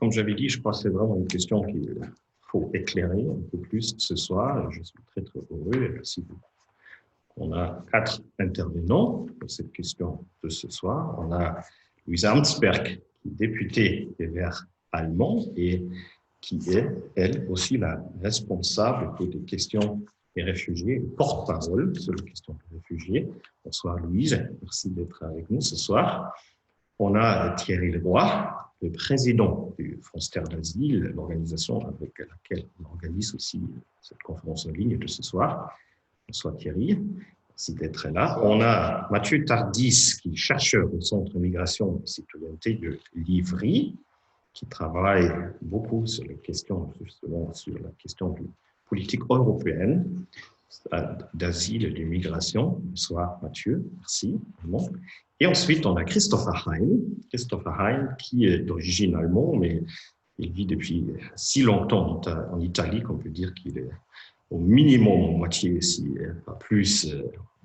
comme j'avais dit, je crois que c'est vraiment une question qu'il faut éclairer un peu plus ce soir. Je suis très, très heureux et merci beaucoup. On a 4 intervenants pour cette question de ce soir. On a Louise Amtsberg, qui est députée des Verts allemands et qui est, elle aussi, la responsable pour des questions des réfugiés, porte-parole sur les questions des réfugiés. Bonsoir Louise, merci d'être avec nous ce soir. On a Thierry Leroy, le président du Fonds Terre d'Asile, l'organisation avec laquelle on organise aussi cette conférence en ligne de ce soir. Bonsoir Thierry, merci d'être là. On a Mathieu Tardis, qui est chercheur au Centre Migration et Citoyenneté de Livry, qui travaille beaucoup sur les questions, justement, sur la question de politique européenne, d'asile et de migration. Bonsoir Mathieu, merci. Et ensuite, on a Christopher Hein, qui est d'origine allemande, mais il vit depuis si longtemps en Italie qu'on peut dire qu'il est au minimum moitié, si pas plus,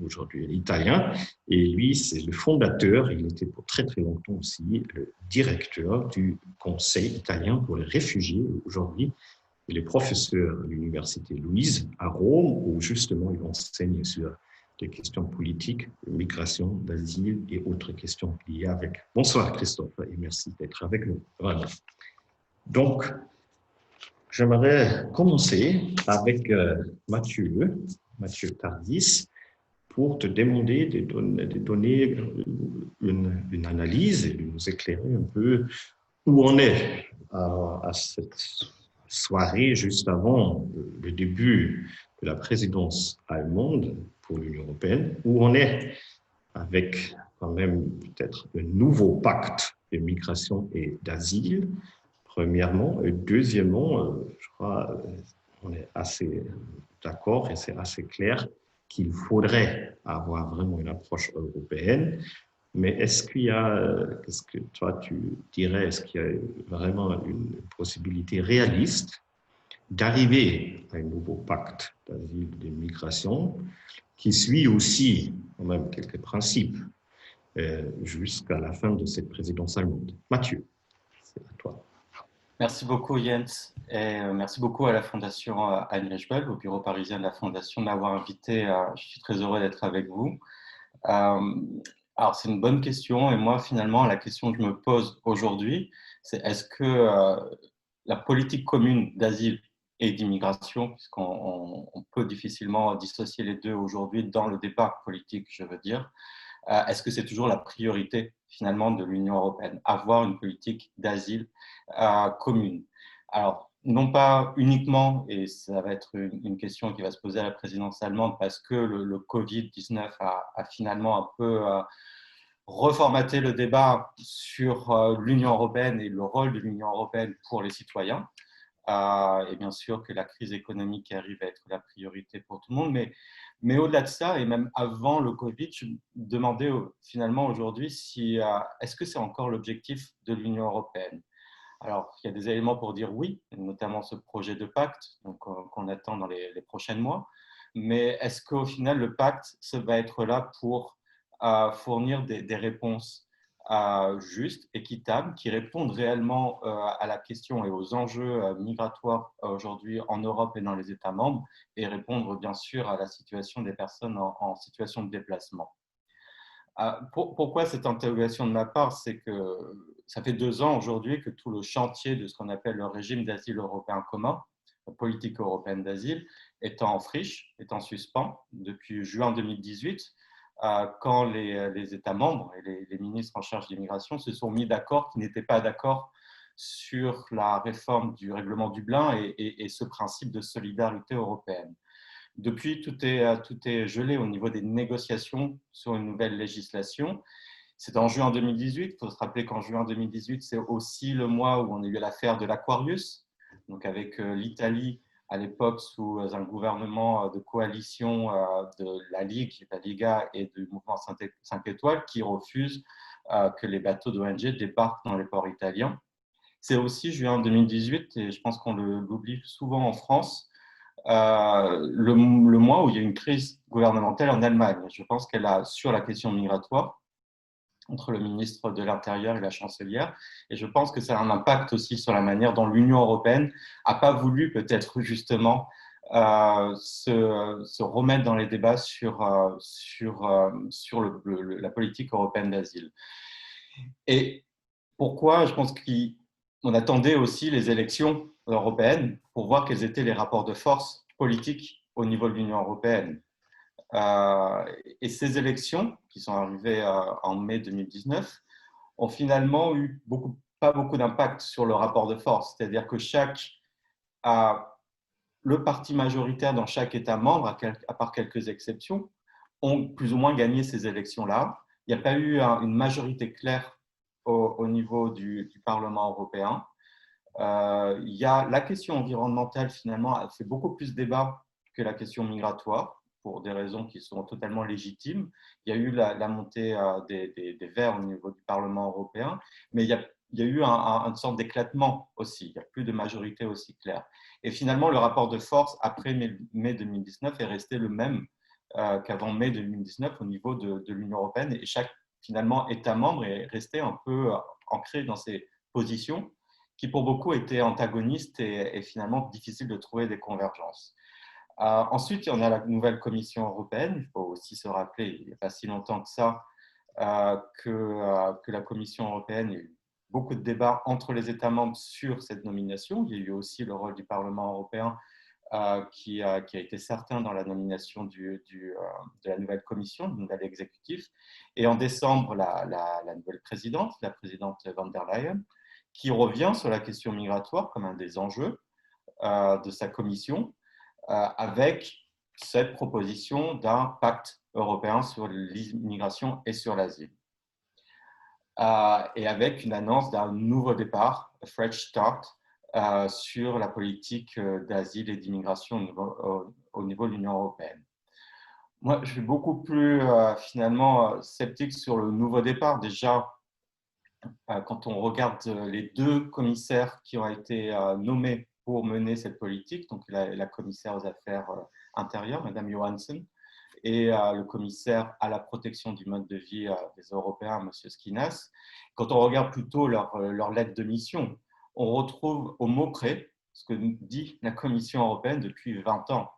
aujourd'hui italien. Et lui, c'est le fondateur, il était pour très très longtemps aussi le directeur du Conseil italien pour les réfugiés. Aujourd'hui, il est professeur à l'université Louise à Rome, où justement il enseigne sur des questions politiques, de migration, d'asile et autres questions liées avec. Bonsoir Christophe et merci d'être avec nous. Voilà. Donc, j'aimerais commencer avec Mathieu Tardis pour te demander de donner une analyse et de nous éclairer un peu où on est à cette soirée juste avant le début de la présidence allemande pour l'Union européenne, où on est avec quand même peut-être un nouveau pacte de migration et d'asile, premièrement. Et deuxièmement, je crois on est assez d'accord et c'est assez clair qu'il faudrait avoir vraiment une approche européenne. Mais est-ce que toi tu dirais, est-ce qu'il y a vraiment une possibilité réaliste d'arriver à un nouveau pacte d'asile et de migration qui suit aussi quand même quelques principes jusqu'à la fin de cette présidence allemande? Mathieu, c'est à toi. Merci beaucoup Jens et merci beaucoup à la Fondation Heinrich Böll, au bureau parisien de la Fondation de m'avoir invité. Je suis très heureux d'être avec vous. Alors c'est une bonne question et moi finalement la question que je me pose aujourd'hui c'est est-ce que la politique commune d'asile et d'immigration, puisqu'on peut difficilement dissocier les deux aujourd'hui dans le débat politique, je veux dire, est-ce que c'est toujours la priorité finalement de l'Union européenne, avoir une politique d'asile commune? Alors, non pas uniquement, et ça va être une question qui va se poser à la présidence allemande, parce que le Covid-19 a finalement un peu reformaté le débat sur l'Union européenne et le rôle de l'Union européenne pour les citoyens. Et bien sûr que la crise économique arrive à être la priorité pour tout le monde, mais au-delà de ça, et même avant le Covid, je me demandais finalement aujourd'hui si est-ce que c'est encore l'objectif de l'Union européenne? Alors, il y a des éléments pour dire oui, notamment ce projet de pacte qu'on attend dans les prochains mois, mais est-ce qu'au final, le pacte ça va être là pour fournir des réponses justes, équitables, qui répondent réellement à la question et aux enjeux migratoires aujourd'hui en Europe et dans les États membres, et répondre bien sûr à la situation des personnes en situation de déplacement. Pourquoi cette interrogation de ma part? C'est que ça fait 2 ans aujourd'hui que tout le chantier de ce qu'on appelle le régime d'asile européen commun, la politique européenne d'asile, est en friche, est en suspens depuis juin 2018, quand les États membres et les ministres en charge de l'immigration se sont mis d'accord qu'ils n'étaient pas d'accord sur la réforme du règlement Dublin et ce principe de solidarité européenne. Depuis, tout est gelé au niveau des négociations sur une nouvelle législation. C'est en juin 2018. Il faut se rappeler qu'en juin 2018, c'est aussi le mois où on a eu l'affaire de l'Aquarius, donc avec l'Italie à l'époque sous un gouvernement de coalition de la Ligue, la Liga et du mouvement 5 étoiles qui refusent que les bateaux d'ONG débarquent dans les ports italiens. C'est aussi juin 2018, et je pense qu'on l'oublie souvent en France, le mois où il y a une crise gouvernementale en Allemagne. Je pense qu'elle a, sur la question migratoire, entre le ministre de l'Intérieur et la chancelière. Et je pense que ça a un impact aussi sur la manière dont l'Union européenne n'a pas voulu peut-être justement se remettre dans les débats sur la politique européenne d'asile. Et pourquoi je pense qu'on attendait aussi les élections européennes pour voir quels étaient les rapports de force politiques au niveau de l'Union européenne. Et ces élections, qui sont arrivées en mai 2019, ont finalement eu pas beaucoup d'impact sur le rapport de force. C'est-à-dire que le parti majoritaire dans chaque État membre, à part quelques exceptions, ont plus ou moins gagné ces élections-là. Il n'y a pas eu une majorité claire au niveau du Parlement européen. Il y a la question environnementale, finalement, a fait beaucoup plus débat que la question migratoire, pour des raisons qui sont totalement légitimes. Il y a eu la montée des Verts au niveau du Parlement européen, mais il y a eu une sorte d'éclatement aussi. Il n'y a plus de majorité aussi claire. Et finalement, le rapport de force après mai 2019 est resté le même qu'avant mai 2019 au niveau de l'Union européenne. Et chaque, finalement, État membre est resté un peu ancré dans ses positions qui pour beaucoup étaient antagonistes et finalement difficile de trouver des convergences. Ensuite, il y en a la nouvelle Commission européenne. Il faut aussi se rappeler, il n'y a pas si longtemps que ça, que la Commission européenne, il y a eu beaucoup de débats entre les États membres sur cette nomination. Il y a eu aussi le rôle du Parlement européen qui a été certain dans la nomination de la nouvelle commission, du nouvel exécutif. Et en décembre, la nouvelle présidente, la présidente von der Leyen, qui revient sur la question migratoire comme un des enjeux de sa commission, avec cette proposition d'un pacte européen sur l'immigration et sur l'asile. Et avec une annonce d'un nouveau départ, a fresh start, sur la politique d'asile et d'immigration au niveau de l'Union européenne. Moi, je suis beaucoup plus finalement sceptique sur le nouveau départ. Déjà, quand on regarde les deux commissaires qui ont été nommés pour mener cette politique, donc la commissaire aux affaires intérieures, Madame Johansson, et le commissaire à la protection du mode de vie des Européens, Monsieur Skinas, quand on regarde plutôt leur lettre de mission, on retrouve au mot près ce que dit la Commission européenne depuis 20 ans,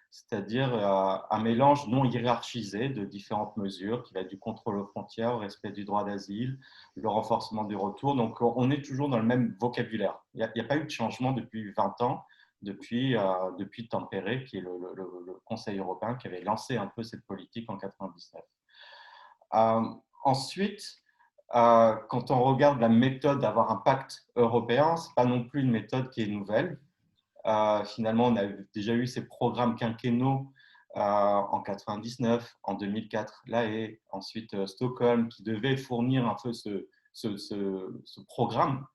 c'est-à-dire un mélange non hiérarchisé de différentes mesures qui va du contrôle aux frontières au respect du droit d'asile, le renforcement du retour. Donc, on est toujours dans le même vocabulaire. Il n'y a pas eu de changement depuis 20 ans, depuis Tampere, qui est le Conseil européen qui avait lancé un peu cette politique en 1999. Ensuite, quand on regarde la méthode d'avoir un pacte européen, ce n'est pas non plus une méthode qui est nouvelle. Finalement, on a déjà eu ces programmes quinquennaux en 1999, en 2004, là et ensuite Stockholm, qui devait fournir un peu ce programme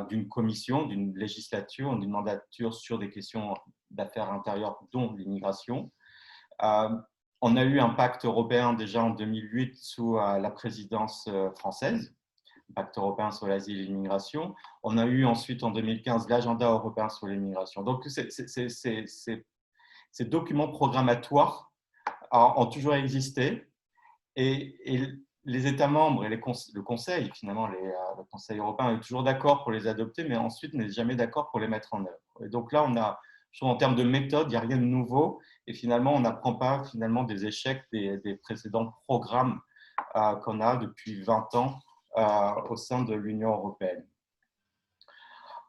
d'une commission, d'une législature, d'une mandature sur des questions d'affaires intérieures, dont l'immigration. On a eu un pacte européen déjà en 2008 sous la présidence française, pacte européen sur l'asile et l'immigration. On a eu ensuite en 2015 l'agenda européen sur l'immigration. Donc, ces documents programmatoires ont toujours existé et les États membres et le Conseil, finalement, le Conseil européen est toujours d'accord pour les adopter, mais ensuite n'est jamais d'accord pour les mettre en œuvre. Et donc là, je trouve en termes de méthode, il n'y a rien de nouveau et finalement, on n'apprend pas finalement des échecs des précédents programmes qu'on a depuis 20 ans au sein de l'Union européenne.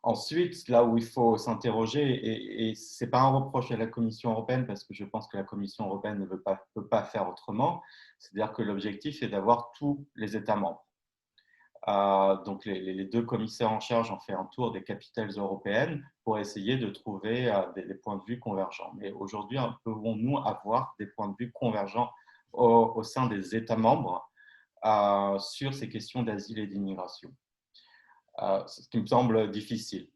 Ensuite, là où il faut s'interroger, et ce n'est pas un reproche à la Commission européenne, parce que je pense que la Commission européenne ne peut pas faire autrement, c'est-à-dire que l'objectif est d'avoir tous les États membres. Donc, les deux commissaires en charge ont fait un tour des capitales européennes pour essayer de trouver des points de vue convergents. Mais aujourd'hui, pouvons-nous avoir des points de vue convergents au sein des États membres sur ces questions d'asile et d'immigration? Ce qui me semble difficile.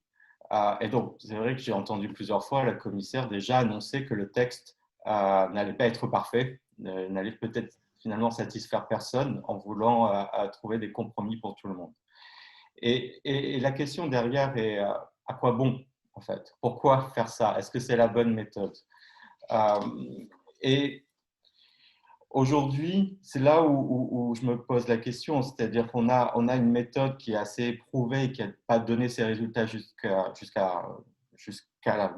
Et donc, c'est vrai que j'ai entendu plusieurs fois la commissaire déjà annoncer que le texte n'allait pas être parfait, n'allait peut-être finalement satisfaire personne en voulant trouver des compromis pour tout le monde. Et la question derrière est à quoi bon, en fait? Pourquoi faire ça? Est-ce que c'est la bonne méthode? Et Aujourd'hui, c'est là où je me pose la question, c'est-à-dire qu'on a une méthode qui est assez éprouvée et qui n'a pas donné ses résultats jusqu'à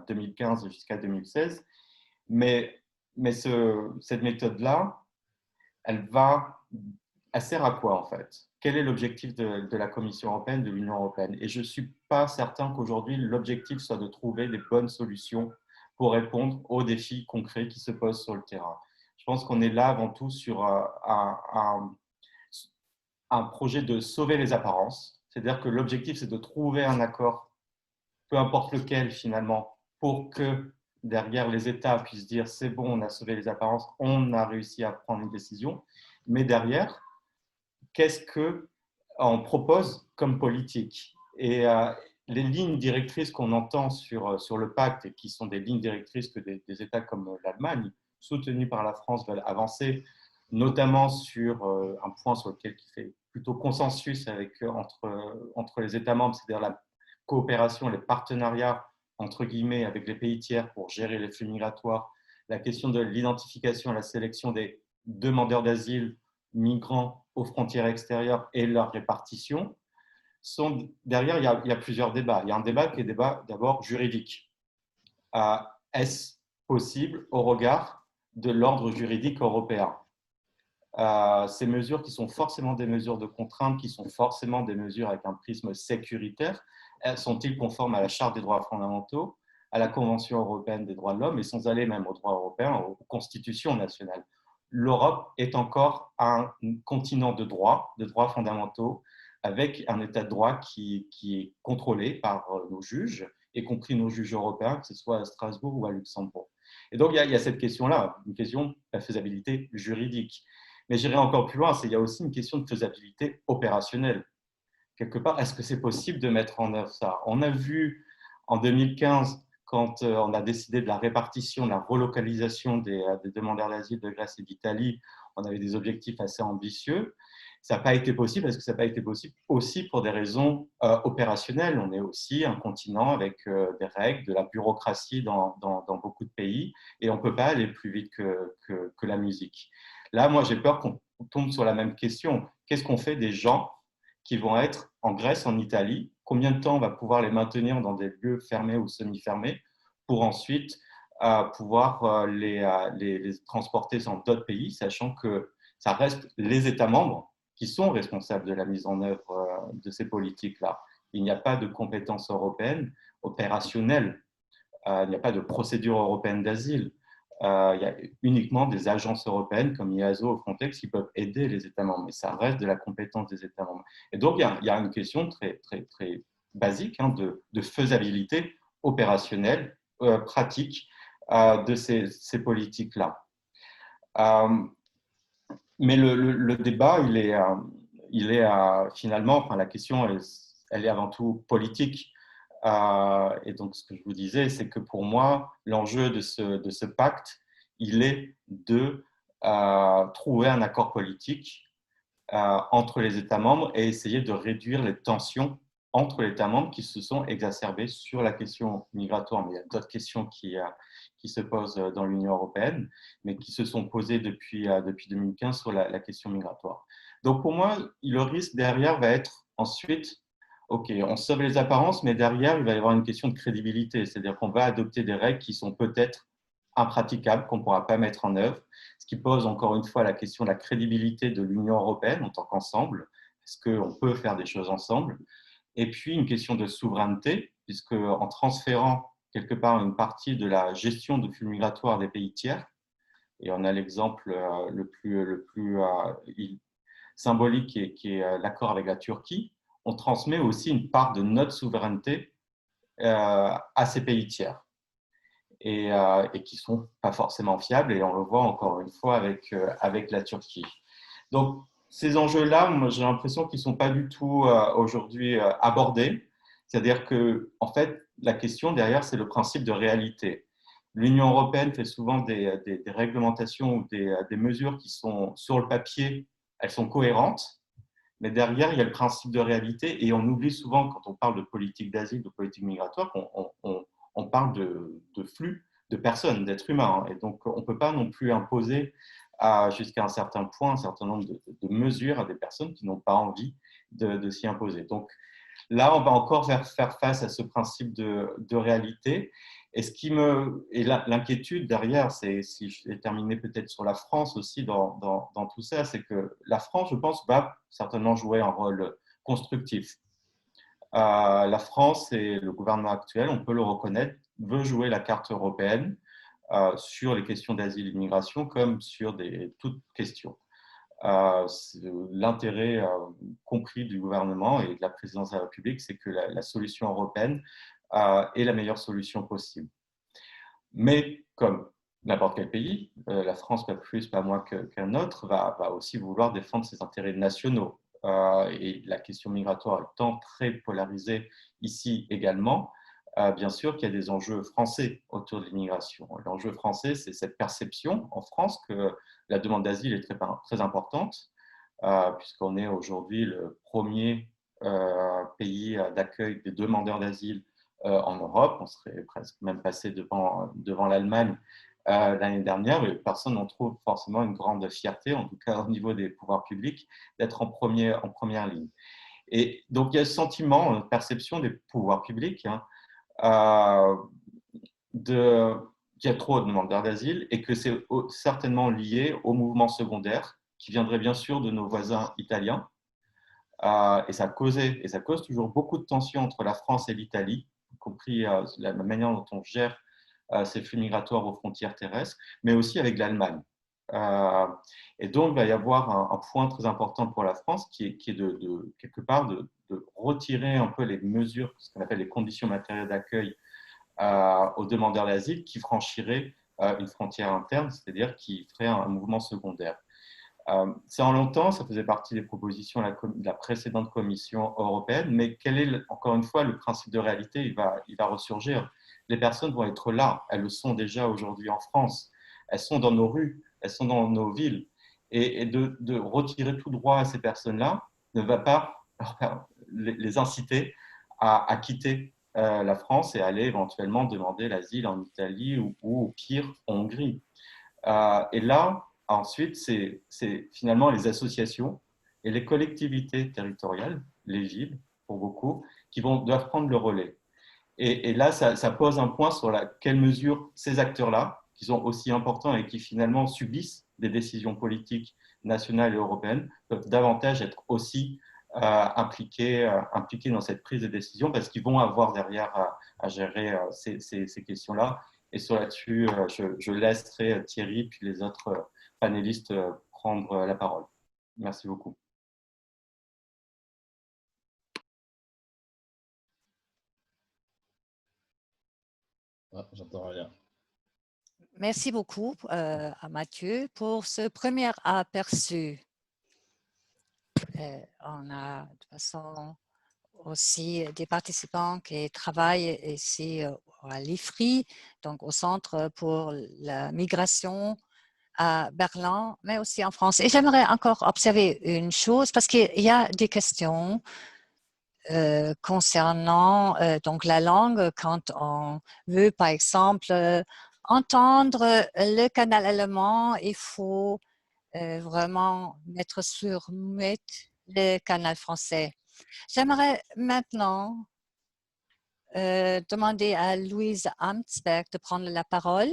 2015 et jusqu'à 2016, mais, cette méthode-là, elle va, elle sert à quoi en fait? Quel est l'objectif de la Commission européenne, de l'Union européenne? Et je ne suis pas certain qu'aujourd'hui, l'objectif soit de trouver des bonnes solutions pour répondre aux défis concrets qui se posent sur le terrain. Je pense qu'on est là avant tout sur un projet de sauver les apparences, c'est-à-dire que l'objectif, c'est de trouver un accord, peu importe lequel finalement, pour que derrière les États puissent dire c'est bon, on a sauvé les apparences, on a réussi à prendre une décision, mais derrière, qu'est-ce qu'on propose comme politique? Et les lignes directrices qu'on entend sur le pacte, et qui sont des lignes directrices que des États comme l'Allemagne, soutenus par la France, veulent avancer, notamment sur un point sur lequel il fait plutôt consensus entre les États membres, c'est-à-dire la coopération, les partenariats entre guillemets avec les pays tiers pour gérer les flux migratoires, la question de l'identification et la sélection des demandeurs d'asile migrants aux frontières extérieures et leur répartition, derrière, il y a plusieurs débats. Il y a un débat qui est débat d'abord juridique. Est-ce possible au regard de l'ordre juridique européen? Ces mesures qui sont forcément des mesures de contrainte, qui sont forcément des mesures avec un prisme sécuritaire, sont-ils conformes à la Charte des droits fondamentaux, à la Convention européenne des droits de l'homme, et sans aller même aux droits européens, aux constitutions nationales? L'Europe est encore un continent de droits fondamentaux, avec un état de droit qui est contrôlé par nos juges, y compris nos juges européens, que ce soit à Strasbourg ou à Luxembourg. Et donc, il y a cette question-là, une question de la faisabilité juridique. Mais j'irai encore plus loin, il y a aussi une question de faisabilité opérationnelle. Quelque part, est-ce que c'est possible de mettre en œuvre ça? On a vu en 2015, quand on a décidé de la répartition, de la relocalisation des demandeurs d'asile de Grèce et d'Italie, on avait des objectifs assez ambitieux. Ça n'a pas été possible parce que ça n'a pas été possible aussi pour des raisons opérationnelles. On est aussi un continent avec des règles, de la bureaucratie dans beaucoup de pays et on ne peut pas aller plus vite que la musique. Là, moi, j'ai peur qu'on tombe sur la même question. Qu'est-ce qu'on fait des gens qui vont être en Grèce, en Italie? Combien de temps on va pouvoir les maintenir dans des lieux fermés ou semi-fermés pour ensuite pouvoir les transporter dans d'autres pays, sachant que ça reste les États membres qui sont responsables de la mise en œuvre de ces politiques-là. Il n'y a pas de compétences européennes opérationnelles, il n'y a pas de procédure européenne d'asile. Il y a uniquement des agences européennes comme IASO ou Frontex qui peuvent aider les États membres, mais ça reste de la compétence des États membres. Et donc, il y a une question très, très, très basique de faisabilité opérationnelle, pratique de ces politiques-là. Mais le débat, il est finalement, enfin, la question, elle est avant tout politique. Et donc, ce que je vous disais, c'est que pour moi, l'enjeu de ce pacte, il est de trouver un accord politique entre les États membres et essayer de réduire les tensions entre les États membres qui se sont exacerbées sur la question migratoire. Mais il y a d'autres questions qui se posent dans l'Union européenne, mais qui se sont posées depuis 2015 sur la question migratoire. Donc, pour moi, le risque derrière va être ensuite OK, on sauve les apparences, mais derrière, il va y avoir une question de crédibilité. C'est-à-dire qu'on va adopter des règles qui sont peut-être impraticables, qu'on ne pourra pas mettre en œuvre, ce qui pose encore une fois la question de la crédibilité de l'Union européenne en tant qu'ensemble. Est-ce qu'on peut faire des choses ensemble? Et puis, une question de souveraineté, puisque en transférant quelque part une partie de la gestion de flux migratoires des pays tiers, et on a l'exemple le plus symbolique qui est l'accord avec la Turquie, on transmet aussi une part de notre souveraineté à ces pays tiers et qui ne sont pas forcément fiables, et on le voit encore une fois avec la Turquie. Donc, ces enjeux-là, moi, j'ai l'impression qu'ils ne sont pas du tout aujourd'hui abordés. C'est-à-dire que, en fait, la question derrière, c'est le principe de réalité. L'Union européenne fait souvent des réglementations ou des mesures qui sont sur le papier, elles sont cohérentes, mais derrière, il y a le principe de réalité et on oublie souvent, quand on parle de politique d'asile, de politique migratoire, qu'on parle de flux de personnes, d'êtres humains. Et donc, on ne peut pas non plus imposer jusqu'à un certain point, un certain nombre de mesures à des personnes qui n'ont pas envie de s'y imposer. Donc là, on va encore faire face à ce principe de réalité. Et l'inquiétude derrière, c'est, si je vais terminer peut-être sur la France aussi dans tout ça, c'est que la France, je pense, va certainement jouer un rôle constructif. La France et le gouvernement actuel, on peut le reconnaître, veut jouer la carte européenne sur les questions d'asile et d'immigration comme sur toutes questions. L'intérêt compris du gouvernement et de la présidence de la République, c'est que la solution européenne est la meilleure solution possible. Mais comme n'importe quel pays, la France, pas plus, pas moins qu'un autre, va aussi vouloir défendre ses intérêts nationaux. Et la question migratoire étant très polarisée ici également, bien sûr qu'il y a des enjeux français autour de l'immigration. L'enjeu français, c'est cette perception en France que la demande d'asile est très importante, puisqu'on est aujourd'hui le premier pays d'accueil des demandeurs d'asile en Europe. On serait presque même passé devant l'Allemagne l'année dernière, mais personne n'en trouve forcément une grande fierté, en tout cas au niveau des pouvoirs publics, d'être en première ligne. Et donc, il y a ce sentiment, une perception des pouvoirs publics qu'il y a trop de demandeurs d'asile et que c'est certainement lié au mouvement secondaire qui viendrait bien sûr de nos voisins italiens. Et ça cause toujours beaucoup de tensions entre la France et l'Italie, y compris la manière dont on gère ces flux migratoires aux frontières terrestres, mais aussi avec l'Allemagne. Et donc, il va y avoir un point très important pour la France qui est quelque part de retirer un peu les mesures, ce qu'on appelle les conditions matérielles d'accueil aux demandeurs d'asile qui franchiraient une frontière interne, c'est-à-dire qui ferait un mouvement secondaire. Ça en longtemps, ça faisait partie des propositions de la précédente Commission européenne, mais quel est, encore une fois, le principe de réalité? Il va ressurgir. Les personnes vont être là, elles le sont déjà aujourd'hui en France, elles sont dans nos rues, elles sont dans nos villes. Et de retirer tout droit à ces personnes-là ne va pas les inciter à quitter la France et aller éventuellement demander l'asile en Italie ou au pire en Hongrie. Et là, ensuite, c'est finalement les associations et les collectivités territoriales, les villes pour beaucoup, qui doivent prendre le relais. Et là, ça pose un point sur quelle mesure ces acteurs-là, qui sont aussi importants et qui finalement subissent des décisions politiques nationales et européennes, peuvent davantage être aussi impliqués dans cette prise de décision parce qu'ils vont avoir derrière à gérer ces questions-là. Et sur là-dessus, je laisserai Thierry puis les autres panélistes prendre la parole. Merci beaucoup. Ah, j'entends rien. Merci beaucoup à Mathieu pour ce premier aperçu. On a de toute façon aussi des participants qui travaillent ici à l'IFRI, donc au Centre pour la migration à Berlin, mais aussi en France. Et j'aimerais encore observer une chose, parce qu'il y a des questions concernant donc la langue, quand on veut, par exemple, entendre le canal allemand, il faut vraiment mettre sur muet le canal français. J'aimerais maintenant demander à Louise Amtsberg de prendre la parole.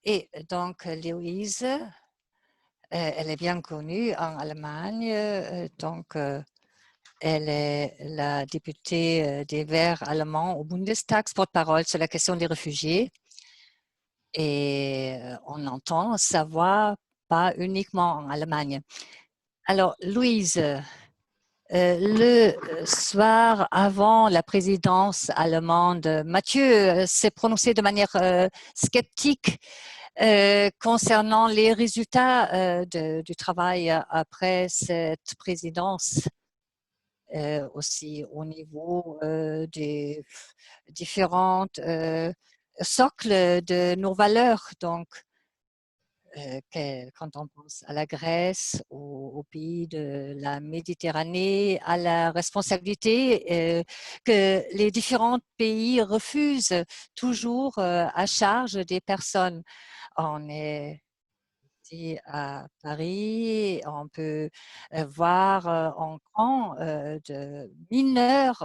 Et donc, Louise, elle est bien connue en Allemagne, donc elle est la députée des Verts allemands au Bundestag, porte-parole sur la question des réfugiés. Et on entend sa voix pas uniquement en Allemagne. Alors, Louise, le soir avant la présidence allemande, Mathieu s'est prononcé de manière sceptique concernant les résultats du travail après cette présidence, aussi au niveau des différentes socles de nos valeurs. Donc, quand on pense à la Grèce, aux pays de la Méditerranée, à la responsabilité que les différents pays refusent toujours à charge des personnes. On est ici à Paris, on peut voir en camp de mineurs,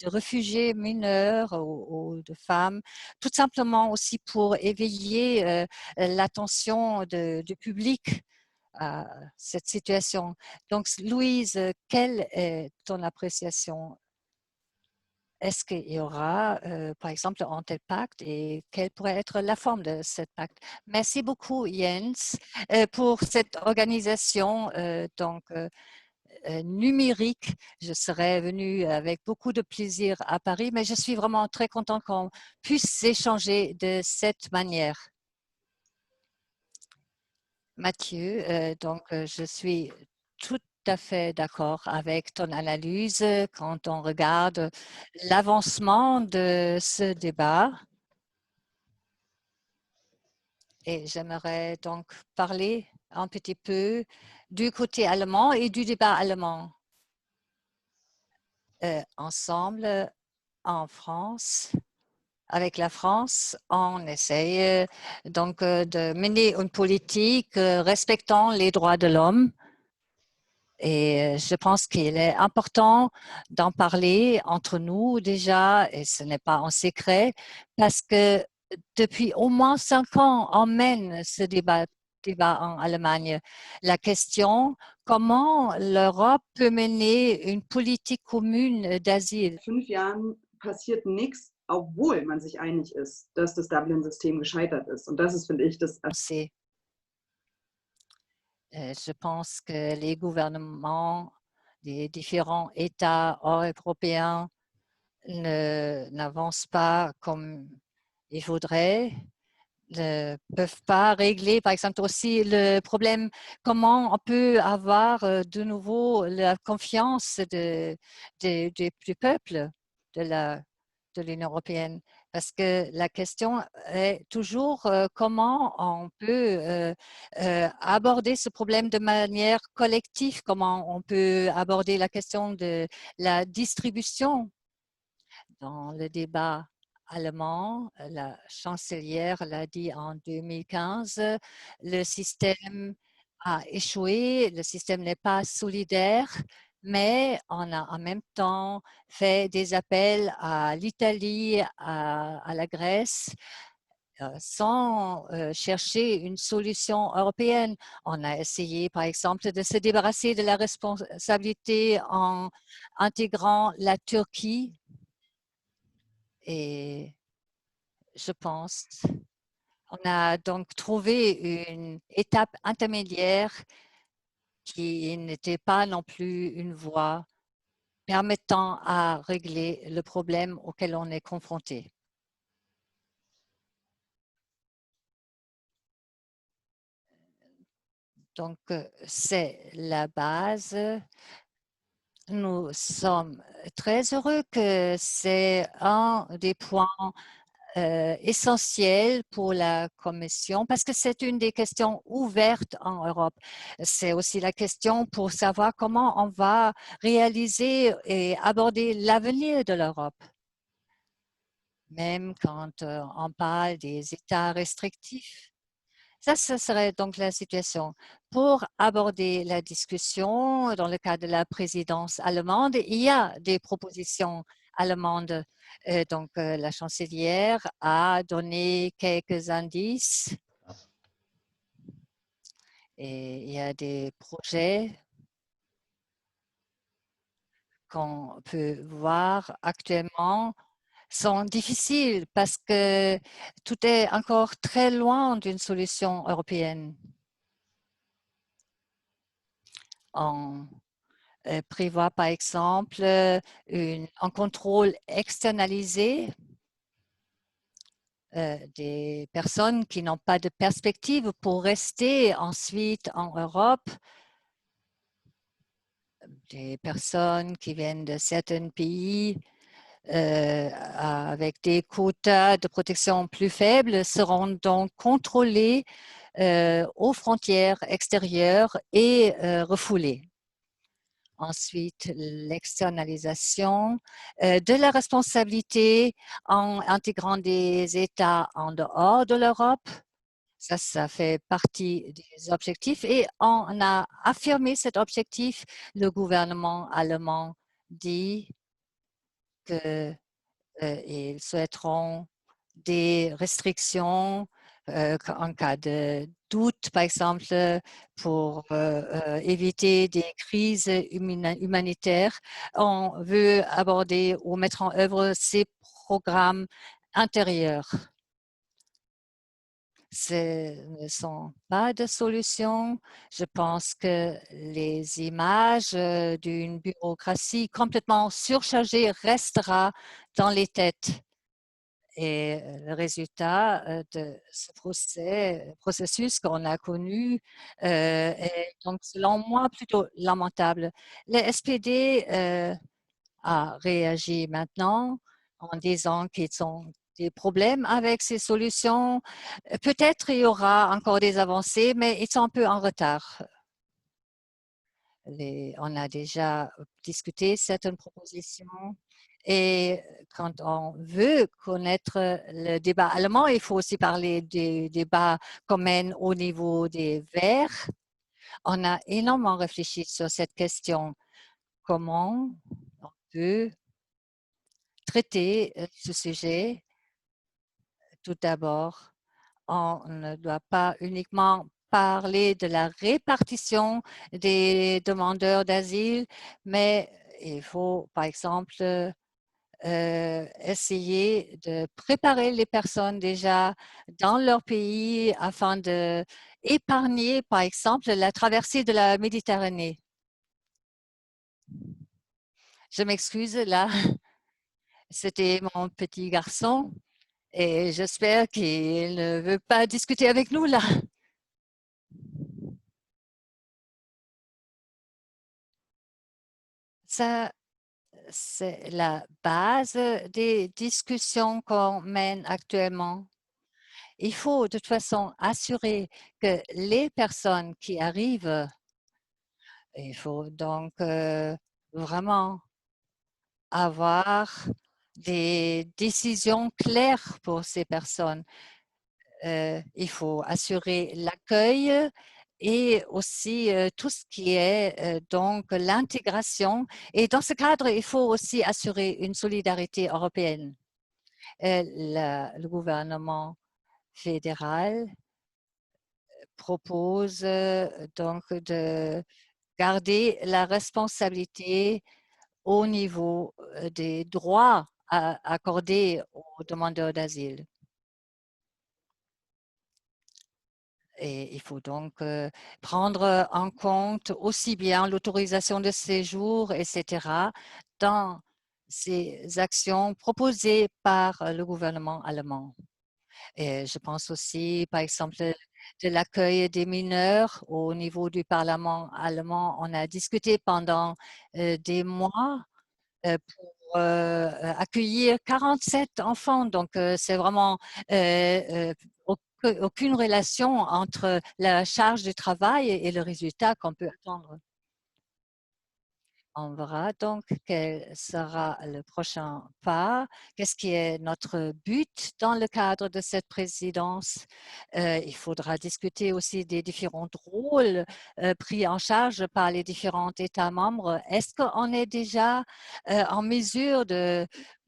de réfugiés mineurs ou de femmes, tout simplement aussi pour éveiller l'attention du public à cette situation. Donc, Louise, quelle est ton appréciation? Est-ce qu'il y aura, par exemple, un tel pacte et quelle pourrait être la forme de ce pacte? Merci beaucoup, Jens, pour cette organisation numérique. Je serais venue avec beaucoup de plaisir à Paris, mais je suis vraiment très contente qu'on puisse échanger de cette manière. Mathieu, je suis tout à fait d'accord avec ton analyse quand on regarde l'avancement de ce débat. Et j'aimerais donc parler un petit peu du côté allemand et du débat allemand. Ensemble, en France, avec la France, on essaye de mener une politique respectant les droits de l'homme. Et je pense qu'il est important d'en parler entre nous déjà, et ce n'est pas un secret, parce que depuis au moins 5 ans, on mène ce débat en Allemagne. La question, comment l'Europe peut mener une politique commune d'asile? 5 Jahren passiert nichts, obwohl man sich einig ist, dass das Dublin-System gescheitert ist. Und das ist, finde ich, das. Je pense que les gouvernements des différents États européens n'avancent pas comme il faudrait, ne peuvent pas régler, par exemple, aussi le problème comment on peut avoir de nouveau la confiance du peuple de l'Union européenne. Parce que la question est toujours comment on peut aborder ce problème de manière collective, comment on peut aborder la question de la distribution. Dans le débat allemand, la chancelière l'a dit en 2015, le système a échoué, le système n'est pas solidaire, mais on a en même temps fait des appels à l'Italie, à la Grèce, sans chercher une solution européenne. On a essayé, par exemple, de se débarrasser de la responsabilité en intégrant la Turquie. Et je pense on a donc trouvé une étape intermédiaire qui n'était pas non plus une voie permettant à régler le problème auquel on est confronté. Donc, c'est la base. Nous sommes très heureux que c'est un des points essentiel pour la Commission parce que c'est une des questions ouvertes en Europe. C'est aussi la question pour savoir comment on va réaliser et aborder l'avenir de l'Europe. Même quand on parle des États restrictifs. Ça, ce serait donc la situation. Pour aborder la discussion, dans le cadre de la présidence allemande, il y a des propositions allemandes. La chancelière a donné quelques indices et il y a des projets qu'on peut voir actuellement sont difficiles parce que tout est encore très loin d'une solution européenne. On prévoit par exemple un contrôle externalisé des personnes qui n'ont pas de perspective pour rester ensuite en Europe, des personnes qui viennent de certains pays avec des quotas de protection plus faibles seront donc contrôlées aux frontières extérieures et refoulées. Ensuite, l'externalisation de la responsabilité en intégrant des États en dehors de l'Europe. Ça fait partie des objectifs et on a affirmé cet objectif. Le gouvernement allemand dit qu'ils souhaiteront des restrictions en cas de doute, par exemple, pour éviter des crises humanitaires. On veut aborder ou mettre en œuvre ces programmes intérieurs. Ce ne sont pas de solutions. Je pense que les images d'une bureaucratie complètement surchargée restera dans les têtes. Et le résultat de ce processus qu'on a connu est donc, selon moi, plutôt lamentable. Le SPD a réagi maintenant en disant qu'ils ont des problèmes avec ces solutions. Peut-être il y aura encore des avancées, mais ils sont un peu en retard. On a déjà discuté certaines propositions. Et quand on veut connaître le débat allemand, il faut aussi parler des débats qu'on mène au niveau des Verts. On a énormément réfléchi sur cette question. Comment on peut traiter ce sujet? Tout d'abord, on ne doit pas uniquement parler de la répartition des demandeurs d'asile, mais il faut, par exemple, essayer de préparer les personnes déjà dans leur pays afin d'épargner, par exemple, la traversée de la Méditerranée. Je m'excuse, là, c'était mon petit garçon et j'espère qu'il ne veut pas discuter avec nous, là. Ça, c'est la base des discussions qu'on mène actuellement. Il faut de toute façon assurer que les personnes qui arrivent, il faut donc vraiment avoir des décisions claires pour ces personnes. Il faut assurer l'accueil et aussi tout ce qui est donc l'intégration. Et dans ce cadre, il faut aussi assurer une solidarité européenne. Le gouvernement fédéral propose donc de garder la responsabilité au niveau des droits accordés aux demandeurs d'asile. Et il faut donc prendre en compte aussi bien l'autorisation de séjour, etc., dans ces actions proposées par le gouvernement allemand. Et je pense aussi, par exemple, de l'accueil des mineurs au niveau du Parlement allemand. On a discuté pendant des mois pour accueillir 47 enfants. Donc, c'est vraiment aucune relation entre la charge de travail et le résultat qu'on peut attendre. On verra donc quel sera le prochain pas, qu'est-ce qui est notre but dans le cadre de cette présidence. Il faudra discuter aussi des différents rôles pris en charge par les différents États membres. Est-ce qu'on est déjà en mesure de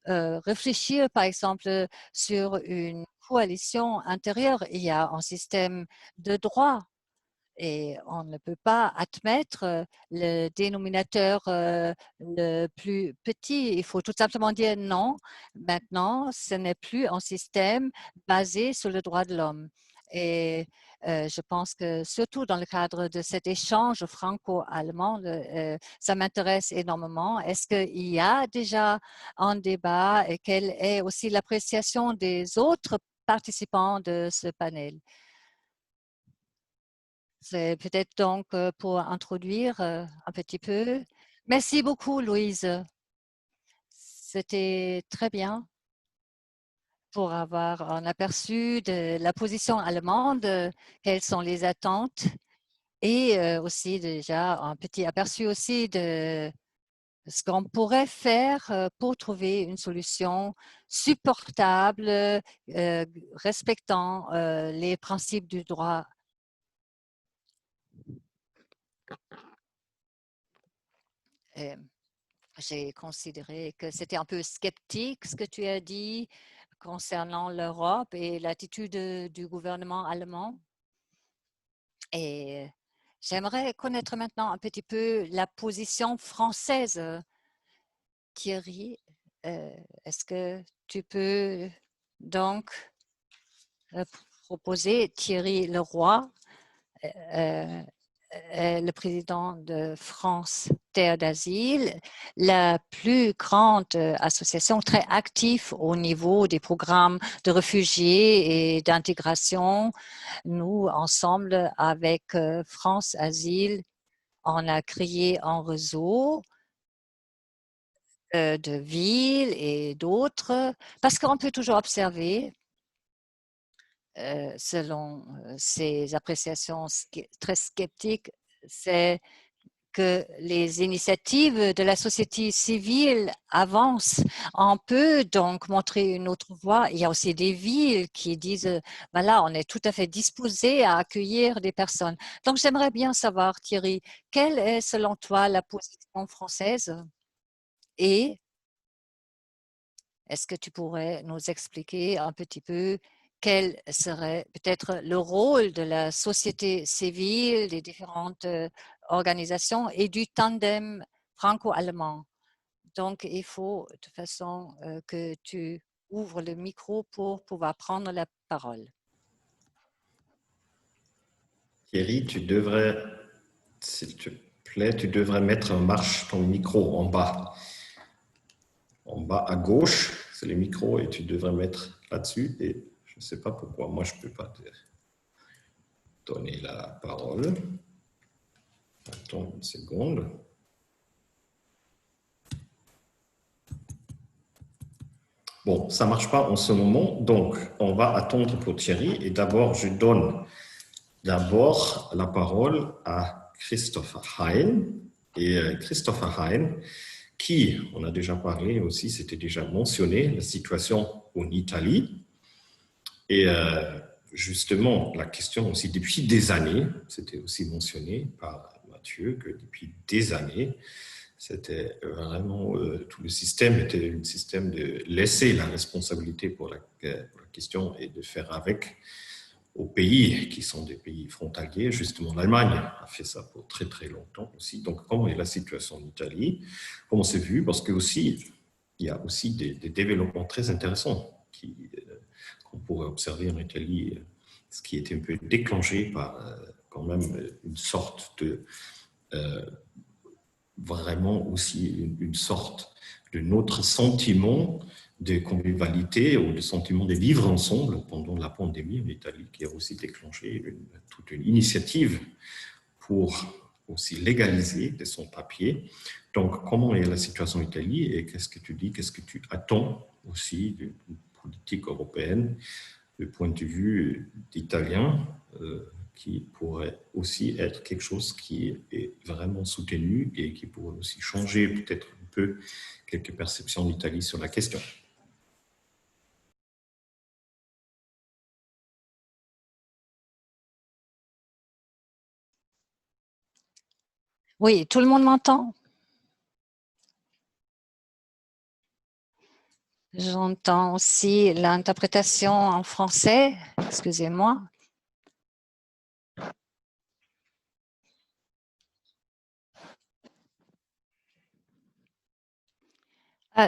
réfléchir, par exemple, sur une coalition intérieure? Il y a un système de droit. Et on ne peut pas admettre le dénominateur le plus petit. Il faut tout simplement dire non. Maintenant, ce n'est plus un système basé sur le droit de l'homme. Et je pense que surtout dans le cadre de cet échange franco-allemand, ça m'intéresse énormément. Est-ce qu'il y a déjà un débat et quelle est aussi l'appréciation des autres participants de ce panel? C'est peut-être donc pour introduire un petit peu. Merci beaucoup, Louise. C'était très bien. pour avoir un aperçu de la position allemande, quelles sont les attentes et aussi déjà un petit aperçu aussi de ce qu'on pourrait faire pour trouver une solution supportable, respectant les principes du droit. J'ai considéré que c'était un peu sceptique ce que tu as dit concernant l'Europe et l'attitude du gouvernement allemand. Et j'aimerais connaître maintenant un petit peu la position française. Thierry, est-ce que tu peux donc proposer Thierry Leroy, le président de France Terre d'Asile, la plus grande association très active au niveau des programmes de réfugiés et d'intégration. Nous, ensemble avec France Asile, on a créé un réseau de villes et d'autres, parce qu'on peut toujours observer, selon ces appréciations très sceptiques, c'est que les initiatives de la société civile avancent. On peut donc montrer une autre voie. Il y a aussi des villes qui disent, voilà, on est tout à fait disposé à accueillir des personnes. Donc, j'aimerais bien savoir, Thierry, quelle est selon toi la position française et est-ce que tu pourrais nous expliquer un petit peu quel serait peut-être le rôle de la société civile, des différentes organisations et du tandem franco-allemand? Donc, il faut de toute façon que tu ouvres le micro pour pouvoir prendre la parole. Thierry, tu devrais, s'il te plaît, tu devrais mettre en marche ton micro en bas. En bas à gauche, c'est le micro et tu devrais mettre là-dessus. Et je ne sais pas pourquoi, moi je ne peux pas te donner la parole. Attends une seconde. Bon, ça ne marche pas en ce moment, donc on va attendre pour Thierry. Et d'abord, je donne d'abord la parole à Christopher Hein. Et Christopher Hein, qui, on a déjà parlé aussi, c'était déjà mentionné, la situation en Italie. Et justement, la question aussi, depuis des années, c'était aussi mentionné par Mathieu, que depuis des années, c'était vraiment, tout le système était un système de laisser la responsabilité pour la question et de faire avec aux pays qui sont des pays frontaliers. Justement, l'Allemagne a fait ça pour très, très longtemps aussi. Donc, comment est la situation en Italie? Comment c'est vu? Parce que aussi, il y a aussi des développements très intéressants qu'on pourrait observer en Italie, ce qui était un peu déclenché par quand même une sorte de vraiment aussi une sorte de notre sentiment de convivialité ou de sentiment de vivre ensemble pendant la pandémie en Italie, qui a aussi déclenché toute une initiative pour aussi légaliser de son papier. Donc, comment est la situation en Italie et qu'est-ce que tu dis, qu'est-ce que tu attends aussi d'une politique européenne, du point de vue d'Italien, qui pourrait aussi être quelque chose qui est vraiment soutenu et qui pourrait aussi changer peut-être un peu quelques perceptions d'Italie sur la question. Oui, tout le monde m'entend? J'entends aussi l'interprétation en français. Excusez-moi.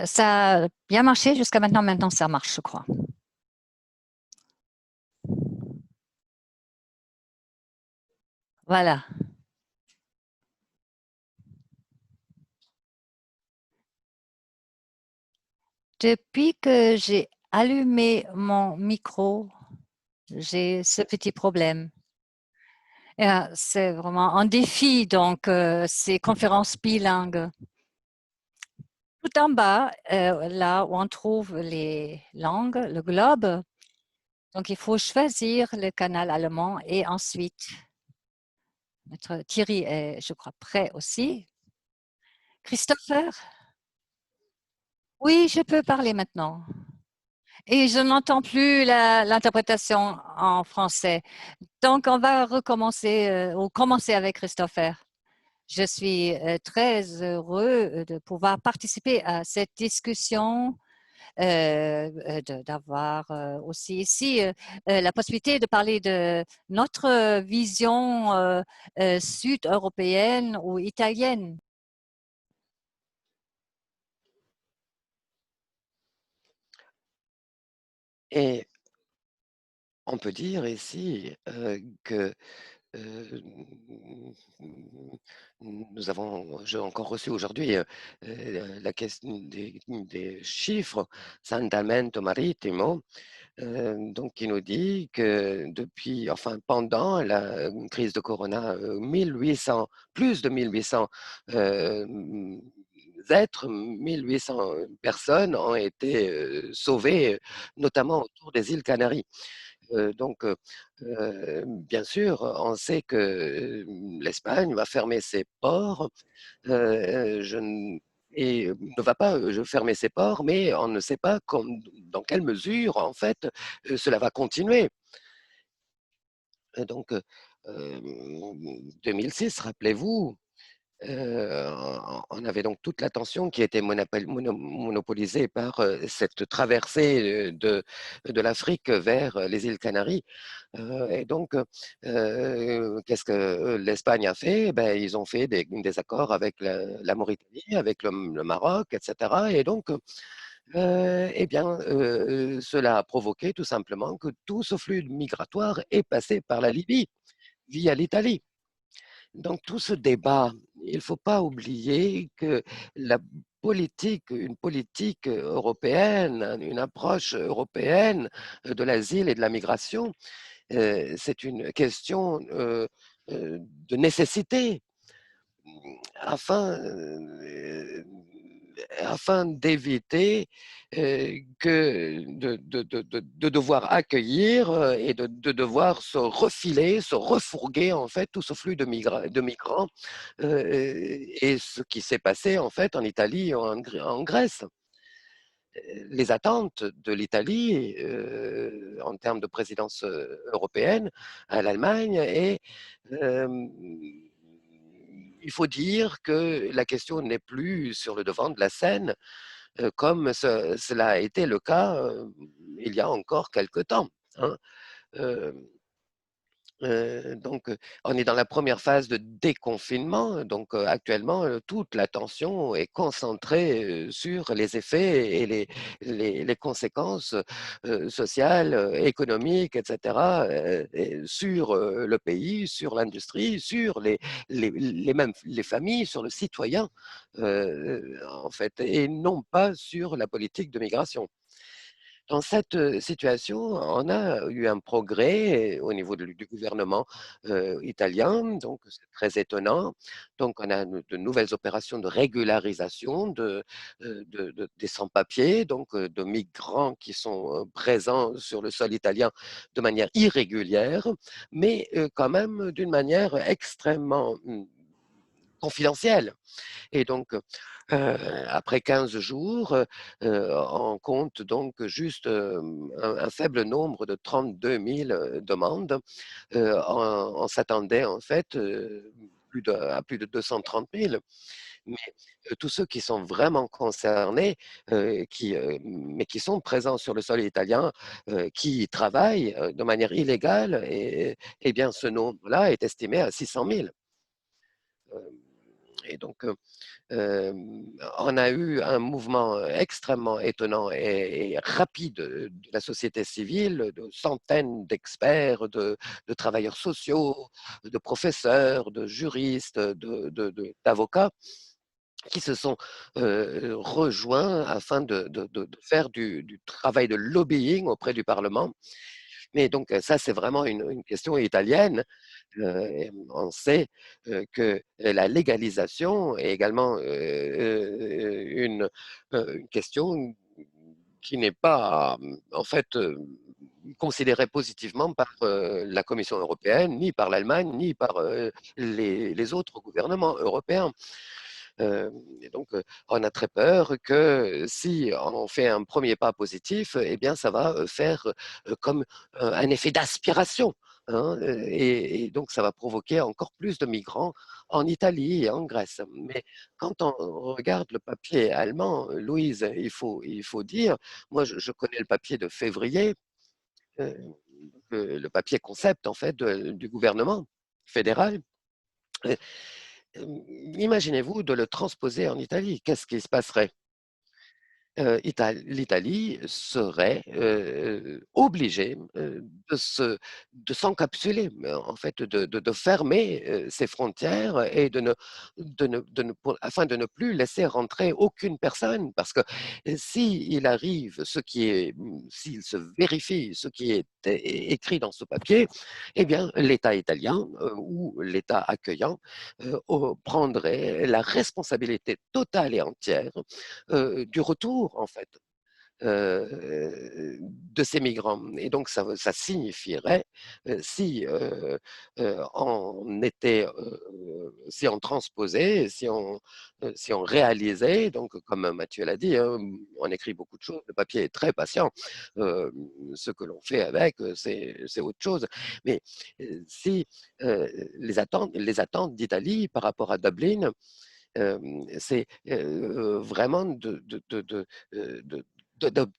Ça a bien marché jusqu'à maintenant. Maintenant, ça marche, je crois. Voilà. Depuis que j'ai allumé mon micro, j'ai ce petit problème. C'est vraiment un défi, donc, ces conférences bilingues. Tout en bas, là où on trouve les langues, le globe, donc il faut choisir le canal allemand et ensuite, notre Thierry est, je crois, prêt aussi. Christopher? Oui, je peux parler maintenant. Et je n'entends plus l'interprétation en français. Donc, on va recommencer ou commencer avec Christopher. Je suis très heureux de pouvoir participer à cette discussion, d'avoir aussi ici la possibilité de parler de notre vision sud-européenne ou italienne. Et on peut dire ici que j'ai encore reçu aujourd'hui la question des chiffres, Sandamento Marittimo, donc qui nous dit que depuis, enfin pendant la crise de Corona, 1800, plus de 1800 êtres, 1800 personnes ont été sauvées, notamment autour des îles Canaries. Donc, bien sûr, on sait que l'Espagne va fermer ses ports je n- et ne va pas fermer ses ports, mais on ne sait pas dans quelle mesure, en fait, cela va continuer. Donc, 2006, rappelez-vous, on avait donc toute l'attention qui était monopolisée par cette traversée de l'Afrique vers les îles Canaries. Et donc, qu'est-ce que l'Espagne a fait? Ben, ils ont fait des accords avec la Mauritanie, avec le Maroc, etc. Et donc, eh bien, cela a provoqué tout simplement que tout ce flux migratoire est passé par la Libye via l'Italie. Donc tout ce débat, il ne faut pas oublier que la une politique européenne, une approche européenne de l'asile et de la migration, c'est une question de nécessité afin, afin d'éviter de devoir accueillir et de devoir se refiler, se refourguer en fait tout ce flux de migrants et ce qui s'est passé en fait en Italie et en Grèce. Les attentes de l'Italie en termes de présidence européenne à l'Allemagne et euh, il faut dire que la question n'est plus sur le devant de la scène comme cela a été le cas il y a encore quelque temps. Hein. Euh, donc, on est dans la première phase de déconfinement. Donc, actuellement, toute l'attention est concentrée sur les effets et les conséquences sociales, économiques, etc., et sur le pays, sur l'industrie, sur mêmes les familles, sur le citoyen, en fait, et non pas sur la politique de migration. Dans cette situation, on a eu un progrès au niveau du gouvernement italien, donc c'est très étonnant. Donc on a de nouvelles opérations de régularisation des sans-papiers, donc de migrants qui sont présents sur le sol italien de manière irrégulière, mais quand même d'une manière extrêmement confidentielle. Et donc, après 15 jours, on compte donc juste un faible nombre de 32 000 demandes. On s'attendait en fait à plus de 230 000. Mais tous ceux qui sont vraiment concernés, mais qui sont présents sur le sol italien, qui travaillent de manière illégale, et bien ce nombre-là est estimé à 600 000. Et donc, on a eu un mouvement extrêmement étonnant et rapide de la société civile, de centaines d'experts, de travailleurs sociaux, de professeurs, de juristes, d'avocats qui se sont rejoints afin de faire du travail de lobbying auprès du Parlement Mais donc, ça, c'est vraiment une question italienne. On sait que la légalisation est également une question qui n'est pas, en fait, considérée positivement par la Commission européenne, ni par l'Allemagne, ni par les autres gouvernements européens. Et donc, on a très peur que si on fait un premier pas positif, eh bien, ça va faire comme un effet d'aspiration. Hein, et donc, ça va provoquer encore plus de migrants en Italie et en Grèce. Mais quand on regarde le papier allemand, Louise, il faut dire, moi, je connais le papier de février, euh, le papier concept, en fait, du gouvernement fédéral. Euh, Imaginez-vous de le transposer en Italie. Qu'est-ce qui se passerait? L'Italie serait obligée de s'encapsuler, en fait, de fermer ses frontières et afin de ne plus laisser rentrer aucune personne. Parce que s'il arrive s'il se vérifie ce qui est écrit dans ce papier, eh bien, l'État italien ou l'État accueillant prendrait la responsabilité totale et entière du retour, en fait, de ces migrants. Et donc, ça signifierait, si on transposait, si on réalisait, donc comme Mathieu l'a dit, hein, on écrit beaucoup de choses, le papier est très patient, euh, ce que l'on fait avec, c'est autre chose. Mais si les attentes d'Italie par rapport à Dublin, c'est vraiment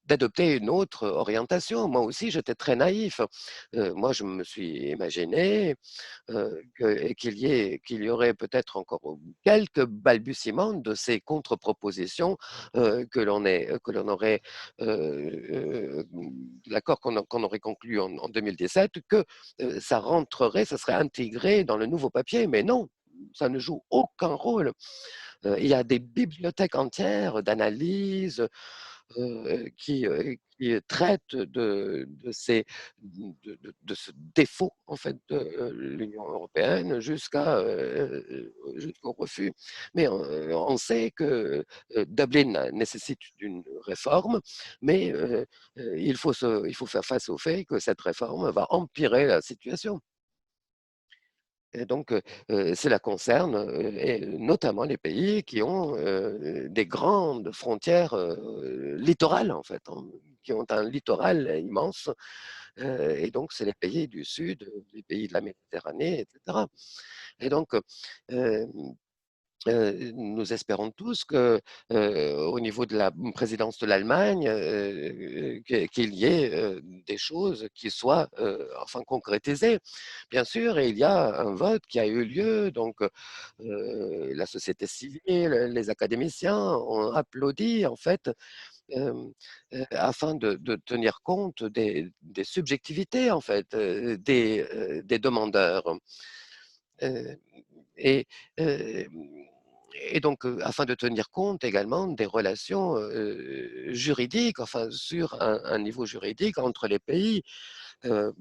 d'adopter une autre orientation. Moi aussi, j'étais très naïf. Moi, je me suis imaginé qu'il y aurait peut-être encore quelques balbutiements de ces contre-propositions que l'on aurait, l'accord qu'on aurait conclu en 2017, que ça rentrerait, ça serait intégré dans le nouveau papier. Mais non, ça ne joue aucun rôle. Il y a des bibliothèques entières d'analyses qui traitent de ce défaut en fait de l'Union européenne jusqu'au refus. Mais on sait que Dublin nécessite une réforme, mais il faut faire face au fait que cette réforme va empirer la situation. Et donc, cela concerne et notamment les pays qui ont des grandes frontières littorales, en fait, hein, qui ont un littoral immense. Et donc, c'est les pays du Sud, les pays de la Méditerranée, etc. Et donc, euh, nous espérons tous que, au niveau de la présidence de l'Allemagne, qu'il y ait des choses qui soient enfin concrétisées. Bien sûr, et il y a un vote qui a eu lieu, donc la société civile, les académiciens ont applaudi en fait euh, afin de tenir compte des subjectivités en fait des demandeurs. Euh, et, euh, et donc, afin de tenir compte également des relations juridiques, enfin, sur un niveau juridique entre les pays. Euh,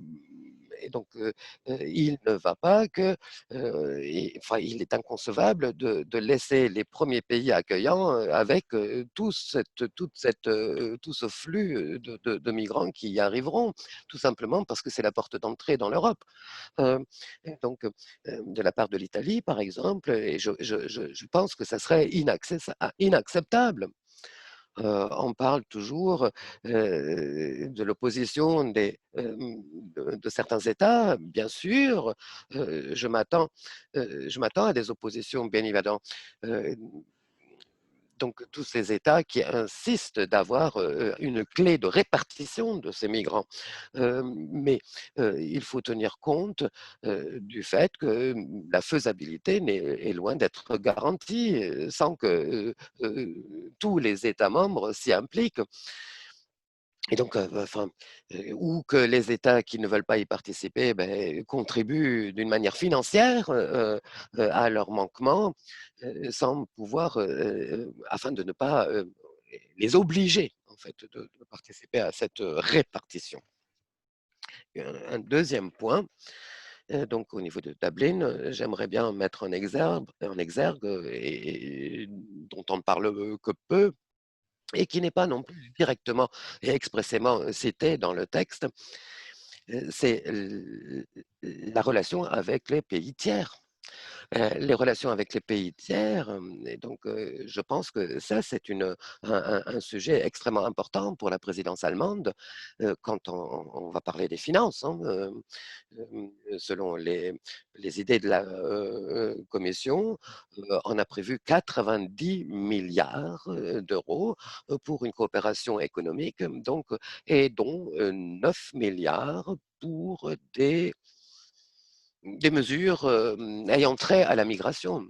et donc, il ne va pas que, enfin, il est inconcevable de laisser les premiers pays accueillants avec tout ce flux de migrants qui y arriveront, tout simplement parce que c'est la porte d'entrée dans l'Europe. Euh, donc, de la part de l'Italie, par exemple, et je pense que ça serait inacceptable. On parle toujours de l'opposition de certains États. Bien sûr, je m'attends à des oppositions, bien évidemment. Euh, donc, tous ces États qui insistent d'avoir une clé de répartition de ces migrants. Mais il faut tenir compte du fait que la faisabilité est loin d'être garantie sans que tous les États membres s'y impliquent. Et donc, enfin, ou que les États qui ne veulent pas y participer ben, contribuent d'une manière financière à leur manquement, sans pouvoir, afin de ne pas les obliger en fait de participer à cette répartition. Un deuxième point, donc au niveau de Dublin, j'aimerais bien mettre en exergue et dont on ne parle que peu, et qui n'est pas non plus directement et expressément cité dans le texte, c'est la relation avec les pays tiers. Les relations avec les pays tiers, et donc je pense que ça, c'est un sujet extrêmement important pour la présidence allemande quand on va parler des finances. Hein, selon les idées de la Commission, on a prévu 90 milliards d'euros pour une coopération économique, donc, et dont 9 milliards pour des mesures ayant trait à la migration.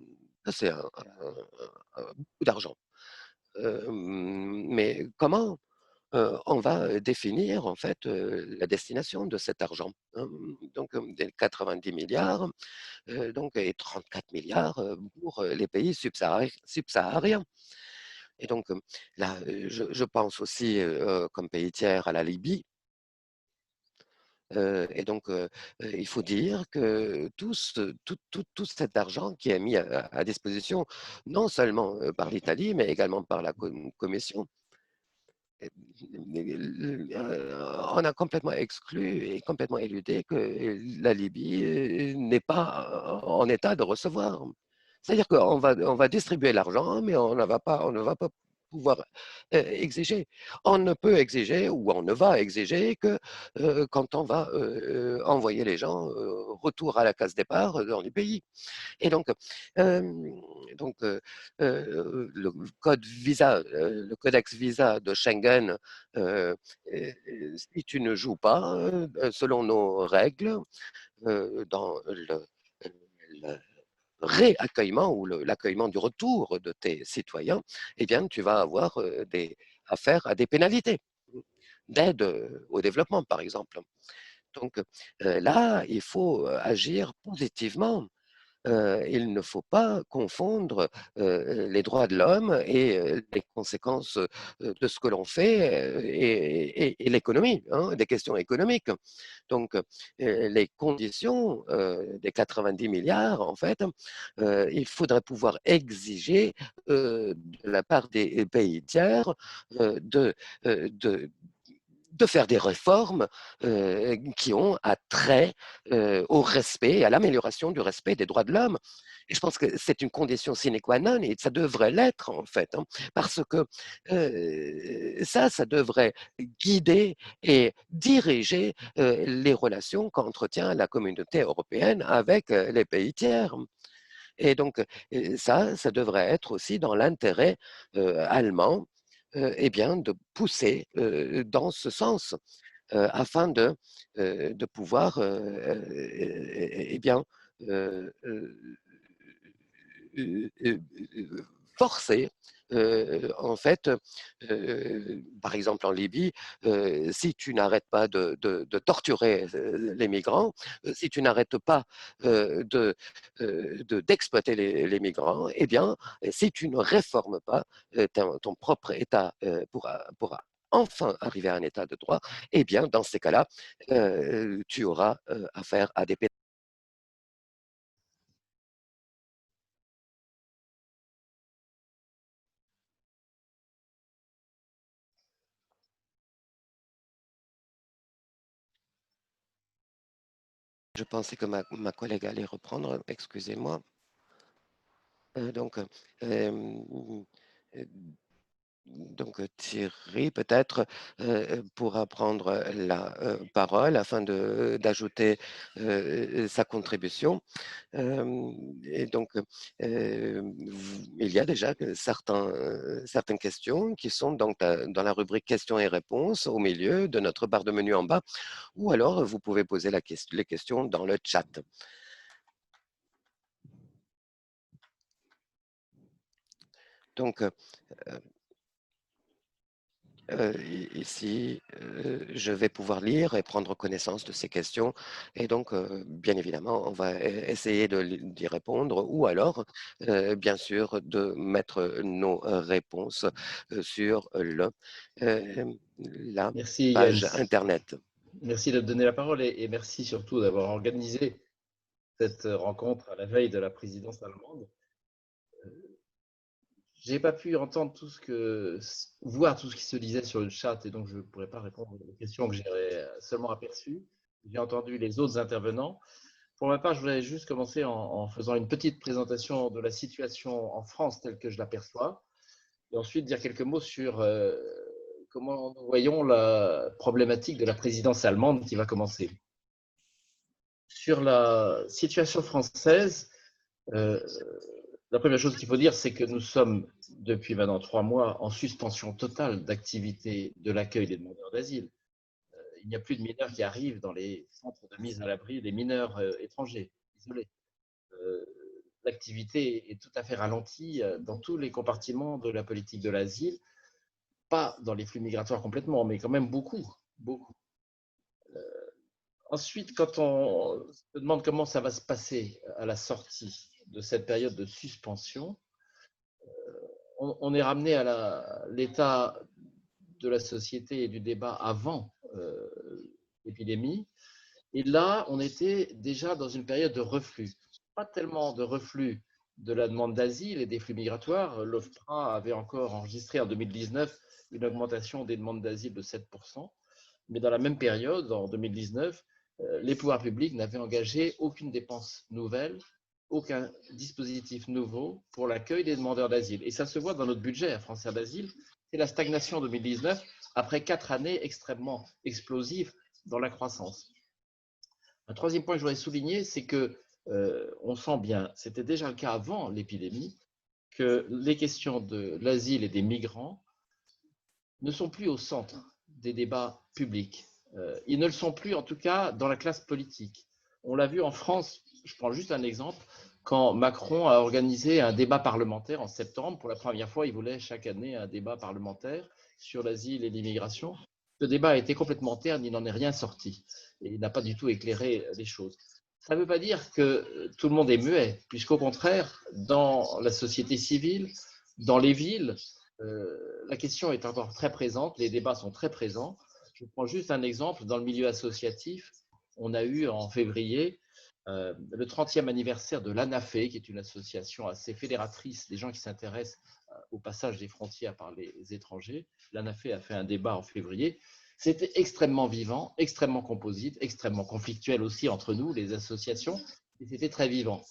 Ça, c'est beaucoup d'argent. Mais comment on va définir en fait la destination de cet argent, hein? Donc, des 90 milliards donc, et 34 milliards pour les pays subsahariens. Et donc, là, je pense aussi, comme pays tiers, à la Libye. Et donc, il faut dire que tout cet argent qui est mis à disposition, non seulement par l'Italie, mais également par la Commission, on a complètement exclu et complètement éludé que la Libye n'est pas en état de recevoir. C'est-à-dire on va distribuer l'argent, mais on ne va pas pouvoir exiger. On ne peut exiger ou on ne va exiger que quand on va envoyer les gens retour à la case départ dans les pays. Et donc, le code visa, le codex visa de Schengen, si tu ne joues pas selon nos règles dans le réaccueillement ou l'accueillement du retour de tes citoyens, eh bien, tu vas avoir affaire à des pénalités d'aide au développement, par exemple. Donc là, il faut agir positivement. Il ne faut pas confondre les droits de l'homme et les conséquences de ce que l'on fait et l'économie, hein, des questions économiques. Donc, les conditions des 90 milliards, en fait, il faudrait pouvoir exiger de la part des pays tiers de, de faire des réformes qui ont trait au respect et à l'amélioration du respect des droits de l'homme. Et je pense que c'est une condition sine qua non et ça devrait l'être en fait, hein, parce que ça devrait guider et diriger les relations qu'entretient la communauté européenne avec les pays tiers. Et donc, ça devrait être aussi dans l'intérêt allemand, eh bien, de pousser dans ce sens afin de pouvoir, eh bien, euh, euh, forcer, en fait, par exemple en Libye, si tu n'arrêtes pas de torturer les migrants, si tu n'arrêtes pas d'exploiter les migrants, eh bien, si tu ne réformes pas ton propre État pourra enfin arriver à un état de droit, eh bien, dans ces cas-là, tu auras affaire à des pénalités. Je pensais que ma collègue allait reprendre, excusez-moi. Donc, Thierry, peut-être pourra prendre la parole afin d'ajouter sa contribution. Et donc, il y a déjà certaines questions qui sont donc dans la rubrique questions et réponses au milieu de notre barre de menu en bas, ou alors vous pouvez poser les questions dans le chat. Donc, ici, je vais pouvoir lire et prendre connaissance de ces questions. Et donc, bien évidemment, on va essayer d'y répondre ou alors, bien sûr, de mettre nos réponses sur la Merci page Jens. Internet. Merci de me donner la parole et merci surtout d'avoir organisé cette rencontre à la veille de la présidence allemande. Je n'ai pas pu entendre voir tout ce qui se disait sur le chat et donc je ne pourrais pas répondre aux questions que j'ai seulement aperçues. J'ai entendu les autres intervenants. Pour ma part, je voulais juste commencer en faisant une petite présentation de la situation en France telle que je l'aperçois et ensuite dire quelques mots sur comment nous voyons la problématique de la présidence allemande qui va commencer. Sur la situation française, la première chose qu'il faut dire, c'est que nous sommes depuis maintenant 3 mois en suspension totale d'activité de l'accueil des demandeurs d'asile. Il n'y a plus de mineurs qui arrivent dans les centres de mise à l'abri, des mineurs étrangers, isolés. L'activité est tout à fait ralentie dans tous les compartiments de la politique de l'asile, pas dans les flux migratoires complètement, mais quand même beaucoup. Ensuite, quand on se demande comment ça va se passer à la sortie de cette période de suspension, on est ramené à l'état de la société et du débat avant l'épidémie. Et là, on était déjà dans une période de reflux. Pas tellement de reflux de la demande d'asile et des flux migratoires. L'OFPRA avait encore enregistré en 2019 une augmentation des demandes d'asile de 7%. Mais dans la même période, en 2019, les pouvoirs publics n'avaient engagé aucune dépense nouvelle, aucun dispositif nouveau pour l'accueil des demandeurs d'asile. Et ça se voit dans notre budget à France Air d'Asile. C'est la stagnation en 2019 après 4 années extrêmement explosives dans la croissance. Un troisième point que je voudrais souligner, c'est que on sent bien, c'était déjà le cas avant l'épidémie, que les questions de l'asile et des migrants ne sont plus au centre des débats publics. Ils ne le sont plus, en tout cas, dans la classe politique. On l'a vu en France, je prends juste un exemple, quand Macron a organisé un débat parlementaire en septembre. Pour la première fois, il voulait chaque année un débat parlementaire sur l'asile et l'immigration. Ce débat a été complètement terne, il n'en est rien sorti. Et il n'a pas du tout éclairé les choses. Ça ne veut pas dire que tout le monde est muet, puisqu'au contraire, dans la société civile, dans les villes, la question est encore très présente, les débats sont très présents. Je prends juste un exemple, dans le milieu associatif, on a eu en février le 30e anniversaire de l'ANAFE, qui est une association assez fédératrice des gens qui s'intéressent au passage des frontières par les étrangers. L'ANAFE a fait un débat en février. C'était extrêmement vivant, extrêmement composite, extrêmement conflictuel aussi entre nous, les associations, et c'était très vivant.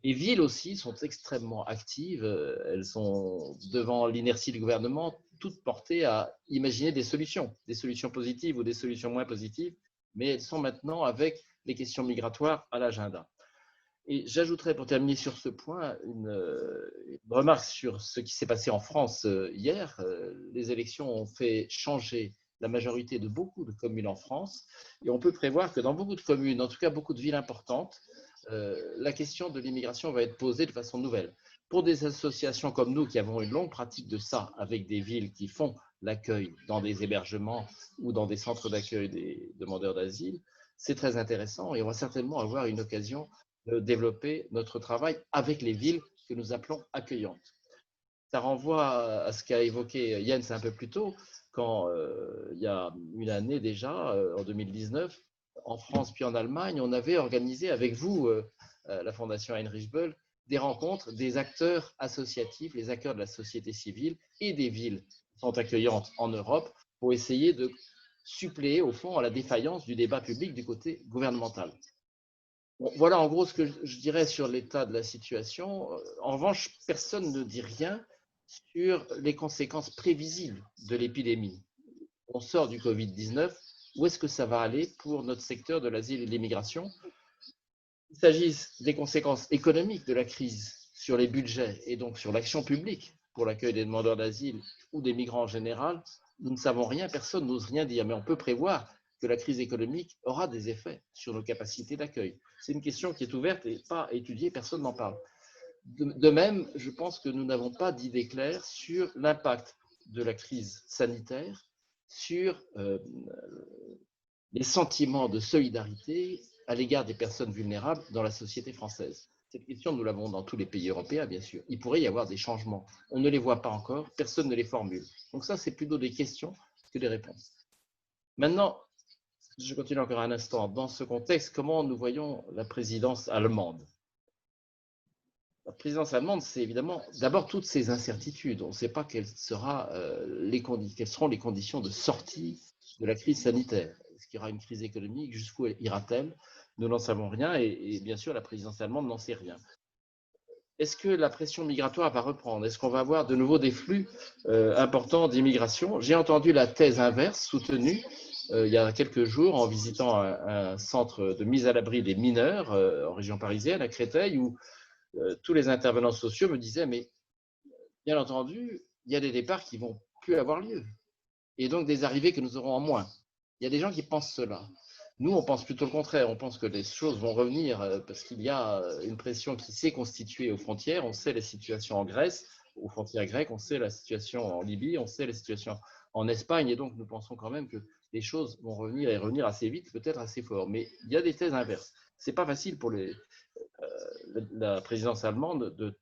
Les villes aussi sont extrêmement actives, elles sont devant l'inertie du gouvernement, toutes portées à imaginer des solutions positives ou des solutions moins positives, mais elles sont maintenant avec les questions migratoires à l'agenda. Et j'ajouterais pour terminer sur ce point une remarque sur ce qui s'est passé en France hier. Les élections ont fait changer la majorité de beaucoup de communes en France et on peut prévoir que dans beaucoup de communes, en tout cas beaucoup de villes importantes, la question de l'immigration va être posée de façon nouvelle. Pour des associations comme nous qui avons une longue pratique de ça avec des villes qui font l'accueil dans des hébergements ou dans des centres d'accueil des demandeurs d'asile, c'est très intéressant et on va certainement avoir une occasion de développer notre travail avec les villes que nous appelons accueillantes. Ça renvoie à ce qu'a évoqué Jens un peu plus tôt, quand il y a une année déjà, en 2019, en France puis en Allemagne, on avait organisé avec vous, la Fondation Heinrich Böll, des rencontres des acteurs associatifs, les acteurs de la société civile et des villes qui sont accueillantes en Europe pour essayer de suppléer au fond à la défaillance du débat public du côté gouvernemental. Bon, voilà en gros ce que je dirais sur l'état de la situation. En revanche, personne ne dit rien sur les conséquences prévisibles de l'épidémie. On sort du Covid-19, où est-ce que ça va aller pour notre secteur de l'asile et de l'immigration? Il s'agisse des conséquences économiques de la crise sur les budgets et donc sur l'action publique pour l'accueil des demandeurs d'asile ou des migrants en général, nous ne savons rien, personne n'ose rien dire, mais on peut prévoir que la crise économique aura des effets sur nos capacités d'accueil. C'est une question qui est ouverte et pas étudiée, personne n'en parle. De même, je pense que nous n'avons pas d'idée claire sur l'impact de la crise sanitaire sur les sentiments de solidarité à l'égard des personnes vulnérables dans la société française. Cette question, nous l'avons dans tous les pays européens, bien sûr. Il pourrait y avoir des changements. On ne les voit pas encore, personne ne les formule. Donc ça, c'est plutôt des questions que des réponses. Maintenant, Je continue encore un instant. Dans ce contexte, comment nous voyons la présidence allemande? La présidence allemande, c'est évidemment d'abord toutes ces incertitudes. On ne sait pas quelles seront les conditions de sortie de la crise sanitaire. Est-ce qu'il y aura une crise économique? Jusqu'où ira-t-elle? Nous n'en savons rien et bien sûr, la présidence allemande n'en sait rien. Est-ce que la pression migratoire va reprendre? Est-ce qu'on va avoir de nouveau des flux importants d'immigration? J'ai entendu la thèse inverse soutenue il y a quelques jours en visitant un centre de mise à l'abri des mineurs en région parisienne, à Créteil, où tous les intervenants sociaux me disaient, mais bien entendu, il y a des départs qui ne vont plus avoir lieu et donc des arrivées que nous aurons en moins. Il y a des gens qui pensent cela. Nous, on pense plutôt le contraire. On pense que les choses vont revenir parce qu'il y a une pression qui s'est constituée aux frontières. On sait les situations en Grèce, aux frontières grecques, on sait la situation en Libye, on sait la situation en Espagne. Et donc, nous pensons quand même que les choses vont revenir et revenir assez vite, peut-être assez fort. Mais il y a des thèses inverses. Ce n'est pas facile pour la présidence allemande de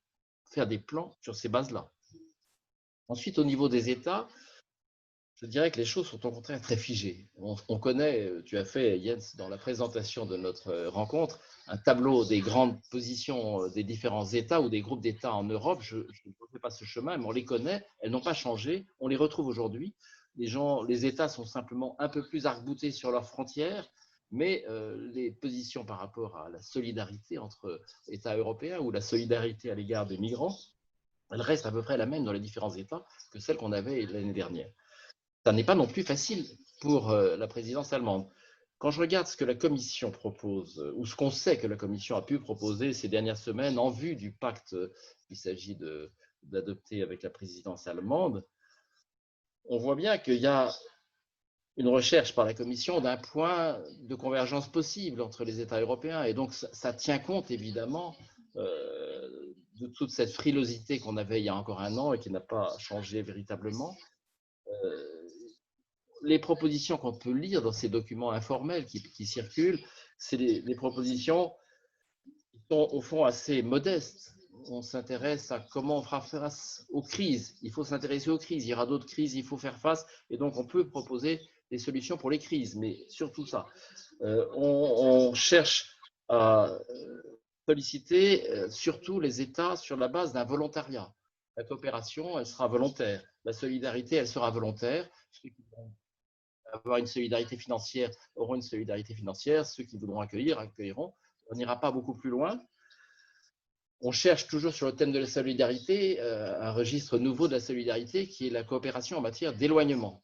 faire des plans sur ces bases-là. Ensuite, au niveau des États, je dirais que les choses sont au contraire très figées. On connaît, tu as fait, Jens, dans la présentation de notre rencontre, un tableau des grandes positions des différents États ou des groupes d'États en Europe. Je ne fais pas ce chemin, mais on les connaît, elles n'ont pas changé, on les retrouve aujourd'hui. Les États sont simplement un peu plus arc-boutés sur leurs frontières, mais les positions par rapport à la solidarité entre États européens ou la solidarité à l'égard des migrants, elles restent à peu près la même dans les différents États que celles qu'on avait l'année dernière. Ça n'est pas non plus facile pour la présidence allemande. Quand je regarde ce que la Commission propose, ou ce qu'on sait que la Commission a pu proposer ces dernières semaines en vue du pacte qu'il s'agit d'adopter avec la présidence allemande, on voit bien qu'il y a une recherche par la Commission d'un point de convergence possible entre les États européens. Et donc, ça tient compte évidemment de toute cette frilosité qu'on avait il y a encore un an et qui n'a pas changé véritablement. Les propositions qu'on peut lire dans ces documents informels qui circulent, c'est des propositions qui sont au fond assez modestes. On s'intéresse à comment on fera face aux crises. Il faut s'intéresser aux crises. Il y aura d'autres crises, il faut faire face. Et donc, on peut proposer des solutions pour les crises. Mais surtout ça, on cherche à solliciter surtout les États sur la base d'un volontariat. La coopération, elle sera volontaire. La solidarité, elle sera volontaire. Ceux qui vont avoir une solidarité financière auront une solidarité financière. Ceux qui voudront accueillir, accueilleront. On n'ira pas beaucoup plus loin. On cherche toujours sur le thème de la solidarité un registre nouveau de la solidarité qui est la coopération en matière d'éloignement.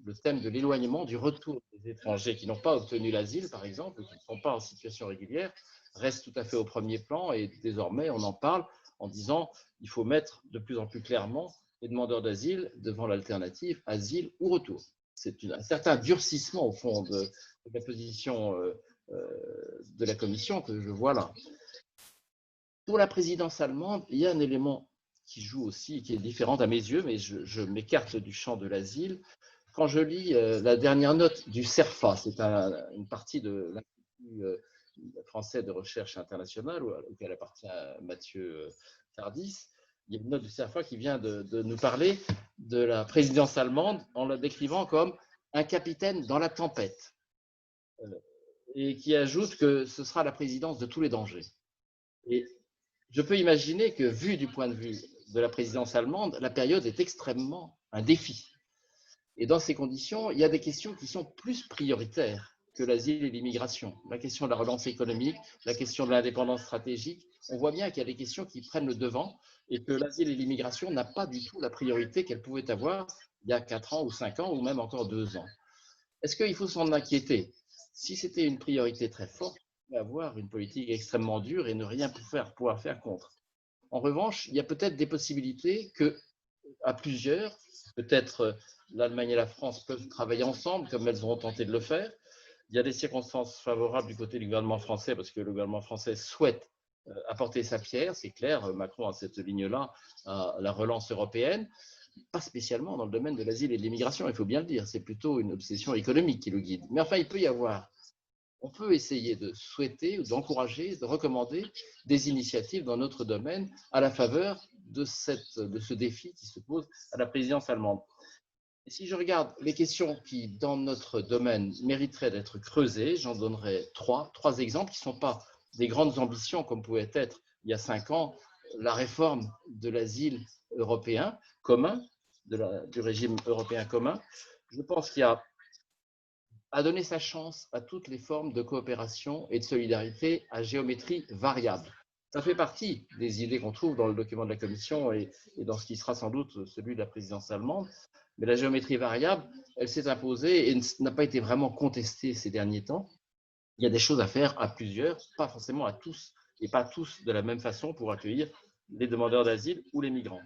Le thème de l'éloignement, du retour des étrangers qui n'ont pas obtenu l'asile, par exemple, qui ne sont pas en situation régulière, reste tout à fait au premier plan et désormais on en parle en disant qu'il faut mettre de plus en plus clairement les demandeurs d'asile devant l'alternative asile ou retour. C'est un certain durcissement au fond de la position de la Commission que je vois là. Pour la présidence allemande, il y a un élément qui joue aussi, qui est différent à mes yeux, mais je m'écarte du champ de l'asile. Quand je lis la dernière note du CERFA, c'est une partie de l'Institut français de recherche internationale, auquel appartient Mathieu Tardis, il y a une note du CERFA qui vient de nous parler de la présidence allemande en la décrivant comme un capitaine dans la tempête, et qui ajoute que ce sera la présidence de tous les dangers. Et je peux imaginer que, vu du point de vue de la présidence allemande, la période est extrêmement un défi. Et dans ces conditions, il y a des questions qui sont plus prioritaires que l'asile et l'immigration. La question de la relance économique, la question de l'indépendance stratégique. On voit bien qu'il y a des questions qui prennent le devant et que l'asile et l'immigration n'a pas du tout la priorité qu'elles pouvaient avoir il y a 4 ans ou 5 ans ou même encore 2 ans. Est-ce qu'il faut s'en inquiéter? Si c'était une priorité très forte, avoir une politique extrêmement dure et ne rien pouvoir faire contre. En revanche, il y a peut-être des possibilités que, à plusieurs, peut-être l'Allemagne et la France peuvent travailler ensemble, comme elles auront tenté de le faire. Il y a des circonstances favorables du côté du gouvernement français, parce que le gouvernement français souhaite apporter sa pierre, c'est clair, Macron a cette ligne-là, à la relance européenne, pas spécialement dans le domaine de l'asile et de l'immigration, il faut bien le dire, c'est plutôt une obsession économique qui le guide. Mais enfin, il peut y avoir. On peut essayer de souhaiter, d'encourager, de recommander des initiatives dans notre domaine à la faveur de ce défi qui se pose à la présidence allemande. Et si je regarde les questions qui, dans notre domaine, mériteraient d'être creusées, j'en donnerai trois exemples qui ne sont pas des grandes ambitions comme pouvait être il y a 5 ans la réforme de l'asile européen commun, du régime européen commun. Je pense qu'il y a à donner sa chance à toutes les formes de coopération et de solidarité à géométrie variable. Ça fait partie des idées qu'on trouve dans le document de la Commission et dans ce qui sera sans doute celui de la présidence allemande. Mais la géométrie variable, elle s'est imposée et n'a pas été vraiment contestée ces derniers temps. Il y a des choses à faire à plusieurs, pas forcément à tous, et pas tous de la même façon pour accueillir les demandeurs d'asile ou les migrants.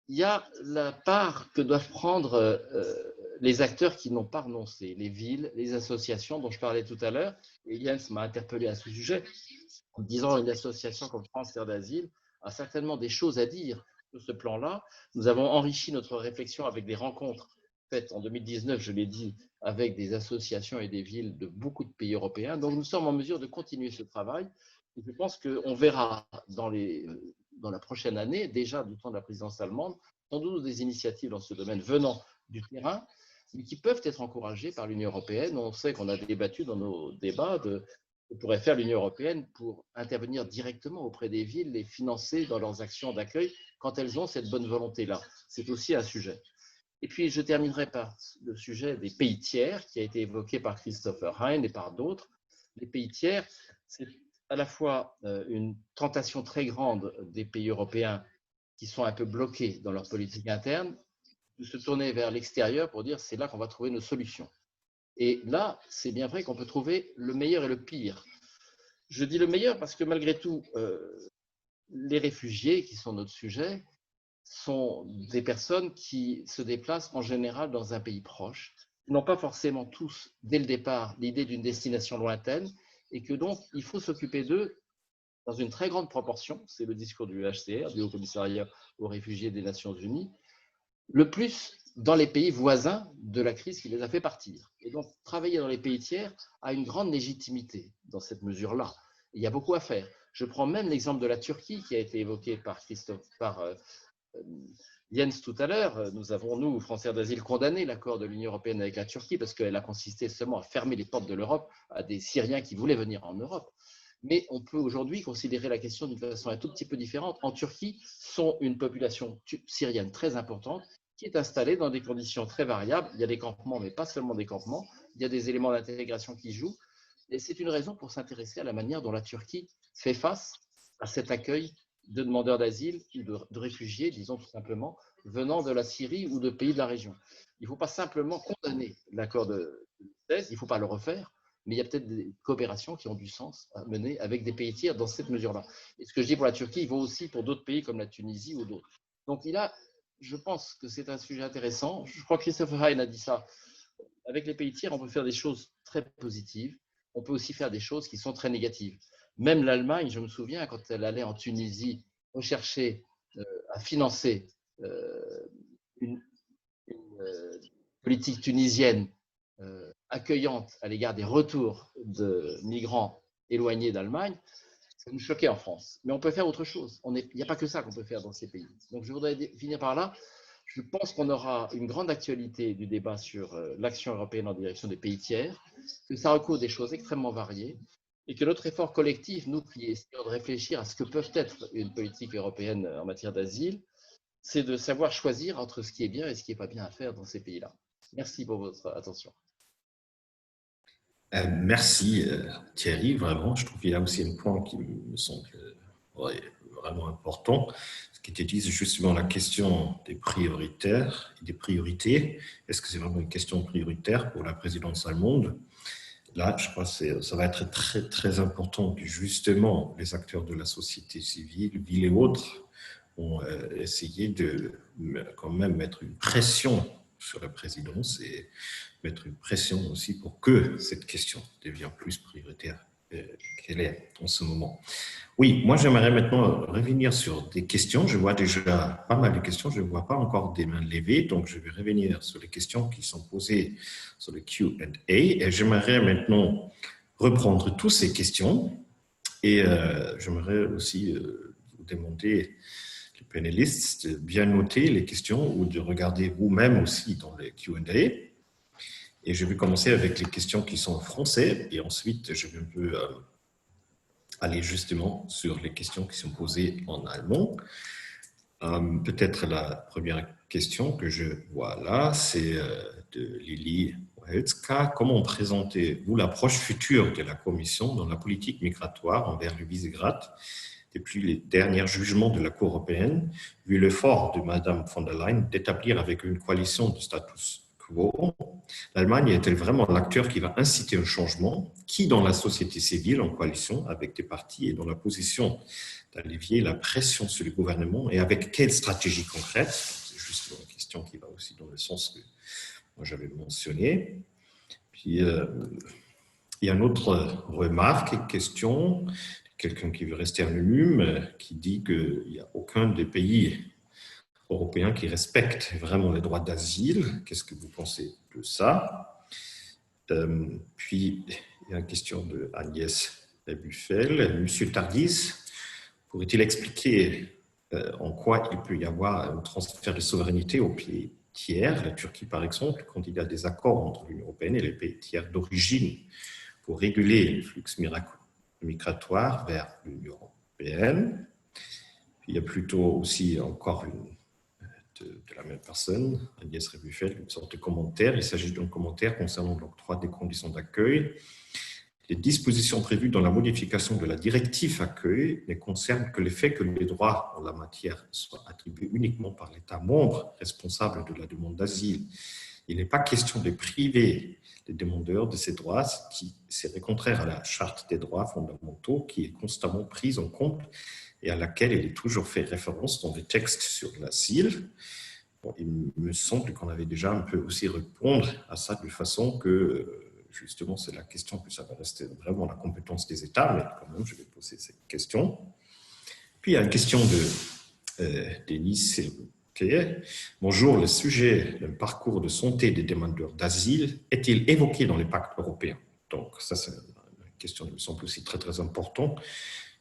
Il y a la part que doivent prendre les acteurs qui n'ont pas renoncé, les villes, les associations dont je parlais tout à l'heure. Et Jens m'a interpellé à ce sujet en disant une association comme France Terre d'Asile a certainement des choses à dire sur ce plan-là. Nous avons enrichi notre réflexion avec des rencontres faites en 2019, je l'ai dit, avec des associations et des villes de beaucoup de pays européens. Donc nous sommes en mesure de continuer ce travail. Et je pense qu'on verra dans la prochaine année, déjà du temps de la présidence allemande, sans doute des initiatives dans ce domaine venant du terrain, mais qui peuvent être encouragées par l'Union européenne. On sait qu'on a débattu dans nos débats de ce que pourrait faire l'Union européenne pour intervenir directement auprès des villes, les financer dans leurs actions d'accueil quand elles ont cette bonne volonté-là. C'est aussi un sujet. Et puis, je terminerai par le sujet des pays tiers qui a été évoqué par Christopher Hein et par d'autres. Les pays tiers, c'est à la fois une tentation très grande des pays européens qui sont un peu bloqués dans leur politique interne, de se tourner vers l'extérieur pour dire c'est là qu'on va trouver nos solutions. Et là, c'est bien vrai qu'on peut trouver le meilleur et le pire. Je dis le meilleur parce que malgré tout, les réfugiés, qui sont notre sujet, sont des personnes qui se déplacent en général dans un pays proche, n'ont pas forcément tous, dès le départ, l'idée d'une destination lointaine, et que donc, il faut s'occuper d'eux dans une très grande proportion, c'est le discours du HCR, du Haut Commissariat aux réfugiés des Nations Unies, le plus dans les pays voisins de la crise qui les a fait partir. Et donc, travailler dans les pays tiers a une grande légitimité dans cette mesure-là. Il y a beaucoup à faire. Je prends même l'exemple de la Turquie qui a été évoqué par Jens tout à l'heure. Nous avons, nous, Français d'Asile, condamné l'accord de l'Union européenne avec la Turquie parce qu'elle a consisté seulement à fermer les portes de l'Europe à des Syriens qui voulaient venir en Europe. Mais on peut aujourd'hui considérer la question d'une façon un tout petit peu différente. En Turquie, sont une population syrienne très importante qui est installée dans des conditions très variables. Il y a des campements, mais pas seulement des campements. Il y a des éléments d'intégration qui jouent. Et c'est une raison pour s'intéresser à la manière dont la Turquie fait face à cet accueil de demandeurs d'asile ou de réfugiés, disons tout simplement, venant de la Syrie ou de pays de la région. Il ne faut pas simplement condamner l'accord de 16, il ne faut pas le refaire, mais il y a peut-être des coopérations qui ont du sens à mener avec des pays tiers dans cette mesure-là. Et ce que je dis pour la Turquie, il vaut aussi pour d'autres pays comme la Tunisie ou d'autres. Donc je pense que c'est un sujet intéressant. Je crois que Christopher Hein a dit ça. Avec les pays tiers, on peut faire des choses très positives. On peut aussi faire des choses qui sont très négatives. Même l'Allemagne, je me souviens, quand elle allait en Tunisie rechercher à financer une politique tunisienne accueillante à l'égard des retours de migrants éloignés d'Allemagne, ça nous choquait en France. Mais on peut faire autre chose. Il n'y a pas que ça qu'on peut faire dans ces pays. Donc je voudrais finir par là. Je pense qu'on aura une grande actualité du débat sur l'action européenne en direction des pays tiers, que ça recouvre des choses extrêmement variées, et que notre effort collectif, nous qui essayons de réfléchir à ce que peut être une politique européenne en matière d'asile, c'est de savoir choisir entre ce qui est bien et ce qui n'est pas bien à faire dans ces pays-là. Merci pour votre attention. Merci Thierry, vraiment. Je trouve qu'il y a aussi un point qui me semble vraiment important, ce qui était dit, c'est justement la question des prioritaires et des priorités. Est-ce que c'est vraiment une question prioritaire pour la présidence allemande? Là, je crois que ça va être très, très important que justement les acteurs de la société civile, villes et autres, ont essayé de quand même mettre une pression sur la présidence et mettre une pression aussi pour que cette question devienne plus prioritaire qu'elle est en ce moment. Oui, moi j'aimerais maintenant revenir sur des questions. Je vois déjà pas mal de questions, je ne vois pas encore des mains levées, donc je vais revenir sur les questions qui sont posées sur le Q&A et j'aimerais maintenant reprendre toutes ces questions et j'aimerais aussi vous demander les panélistes de bien noter les questions ou de regarder vous-même aussi dans les Q&A. Et je vais commencer avec les questions qui sont en français et ensuite je vais un peu aller justement sur les questions qui sont posées en allemand. Peut-être la première question que je vois là, c'est de Lili Oelska. Comment présentez-vous l'approche future de la Commission dans la politique migratoire envers le Visegrad depuis les derniers jugements de la Cour européenne, vu l'effort de Mme von der Leyen d'établir avec une coalition de status quo, l'Allemagne est-elle vraiment l'acteur qui va inciter un changement? Qui dans la société civile en coalition avec des partis est dans la position d'allévier la pression sur le gouvernement et avec quelle stratégie concrète? C'est juste une question qui va aussi dans le sens que moi j'avais mentionné. Puis il y a une autre remarque, question, quelqu'un qui veut rester anonyme, qui dit qu'il n'y a aucun des pays européens qui respectent vraiment les droits d'asile. Qu'est-ce que vous pensez de ça? Puis il y a une question de Agnès Buffel. Monsieur Tardis, pourrait-il expliquer en quoi il peut y avoir un transfert de souveraineté aux pays tiers, la Turquie par exemple, quand il y a des accords entre l'Union européenne et les pays tiers d'origine pour réguler les flux migratoires vers l'Union européenne? Puis il y a plutôt aussi encore de la même personne, Agnès Rebuffel, une sorte de commentaire. Il s'agit d'un commentaire concernant l'octroi des conditions d'accueil. Les dispositions prévues dans la modification de la directive accueil ne concernent que le fait que les droits en la matière soient attribués uniquement par l'État membre responsable de la demande d'asile. Il n'est pas question de priver les demandeurs de ces droits, ce qui serait contraire à la charte des droits fondamentaux qui est constamment prise en compte et à laquelle il est toujours fait référence dans les textes sur l'asile. Bon, il me semble qu'on avait déjà un peu aussi répondre à ça de façon que justement, c'est la question que ça va rester vraiment la compétence des États, mais quand même, je vais poser cette question. Puis, il y a une question de Denis. Bonjour, le sujet d'un parcours de santé des demandeurs d'asile est-il évoqué dans les pactes européens? Donc, ça, c'est une question qui me semble aussi très, très importante,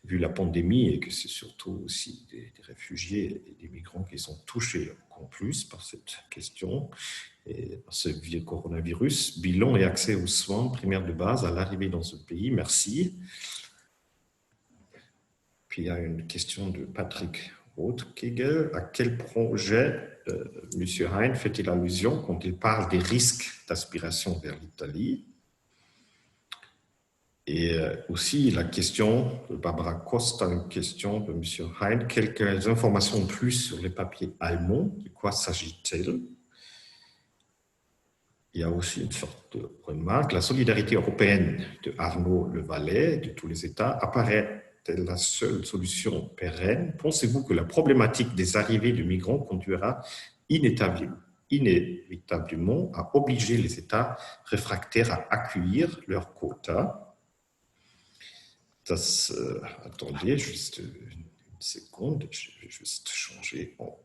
vu la pandémie et que c'est surtout aussi des réfugiés et des migrants qui sont touchés en plus par cette question. Et ce coronavirus, bilan et accès aux soins primaires de base à l'arrivée dans ce pays. Merci. Puis il y a une question de Patrick Rothkegel. À quel projet M. Hein fait-il allusion quand il parle des risques d'aspiration vers l'Italie? Et aussi la question de Barbara Costa, une question de M. Hein. Quelques informations en plus sur les papiers allemands. De quoi s'agit-il? Il y a aussi une sorte de remarque. La solidarité européenne de Arnaud Levallet, de tous les États, apparaît-elle la seule solution pérenne? Pensez-vous que la problématique des arrivées de migrants conduira inévitablement à obliger les États réfractaires à accueillir leurs quotas? Attendez juste une seconde, je vais juste changer en...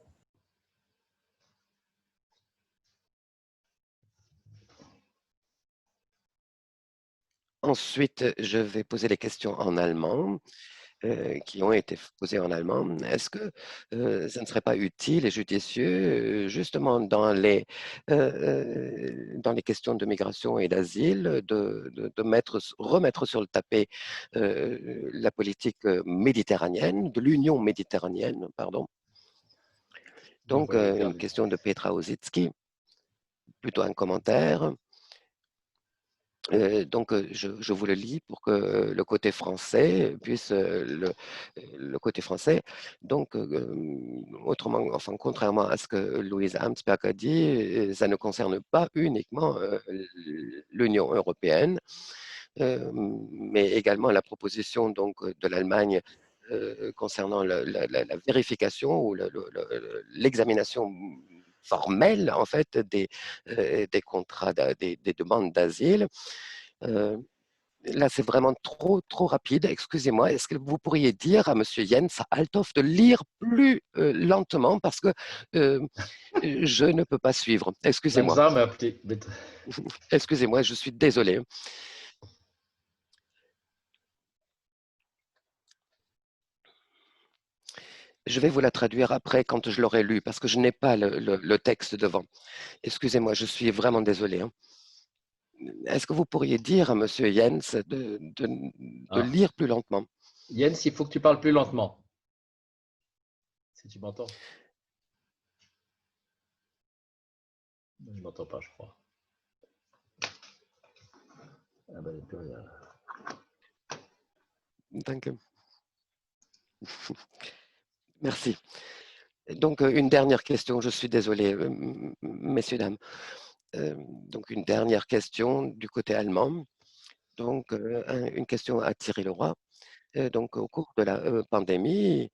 Ensuite, je vais poser les questions en allemand qui ont été posées en allemand. Est-ce que ça ne serait pas utile et judicieux, justement dans les questions de migration et d'asile, de remettre sur le tapis la politique méditerranéenne, de l'Union méditerranéenne, pardon. Donc, une question de Petra Ozitsky, plutôt un commentaire. Donc, je vous le lis pour que le côté français puisse, le côté français, donc, autrement, enfin, contrairement à ce que Louise Amtsberg a dit, ça ne concerne pas uniquement l'Union européenne, mais également la proposition donc, de l'Allemagne concernant la vérification ou l'examination formelle en fait des contrats, des demandes d'asile. Là, c'est vraiment trop rapide. Excusez-moi. Est-ce que vous pourriez dire à Monsieur Jens Althoff de lire plus lentement parce que je ne peux pas suivre. Excusez-moi. Excusez-moi, je suis désolé. Je vais vous la traduire après quand je l'aurai lu, parce que je n'ai pas le texte devant. Excusez-moi, je suis vraiment désolé, hein. Est-ce que vous pourriez dire à Monsieur Jens de Ah. lire plus lentement? Jens, il faut que tu parles plus lentement. Si tu m'entends. Je ne m'entends pas, je crois. Ah ben, il n'y a plus rien. Danke. Merci. Donc, une dernière question, je suis désolé, messieurs, dames. Donc, une dernière question du côté allemand. Donc, une question à Thierry Leroy. Donc, au cours de la pandémie,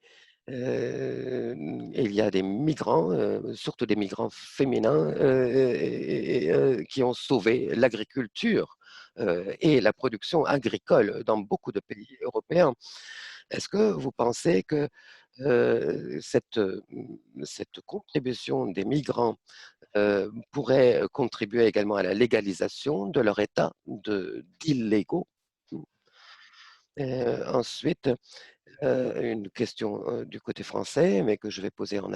il y a des migrants, surtout des migrants féminins, qui ont sauvé l'agriculture et la production agricole dans beaucoup de pays européens. Est-ce que vous pensez que cette contribution des migrants pourrait contribuer également à la légalisation de leur état d'illégaux? Ensuite, une question du côté français, mais que je vais poser en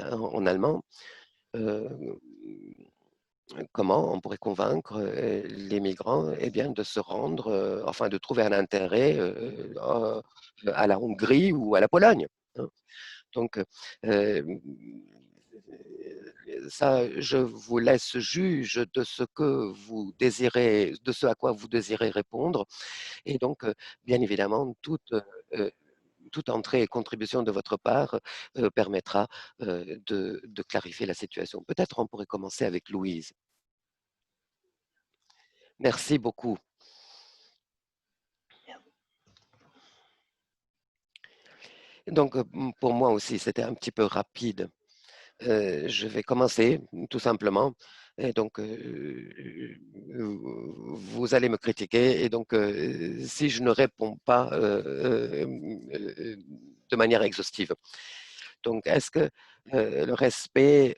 allemand. Euh, Comment on pourrait convaincre les migrants bien, de se rendre, enfin de trouver un intérêt à la Hongrie ou à la Pologne, hein. Donc, ça, je vous laisse juge de ce que vous désirez, de ce à quoi vous désirez répondre. Et donc, bien évidemment, toute entrée et contribution de votre part permettra de clarifier la situation. Peut-être on pourrait commencer avec Louise. Merci beaucoup. Donc, pour moi aussi, c'était un petit peu rapide. Je vais commencer tout simplement. Et donc, vous allez me critiquer. Et donc, si je ne réponds pas de manière exhaustive. Donc, est-ce que le respect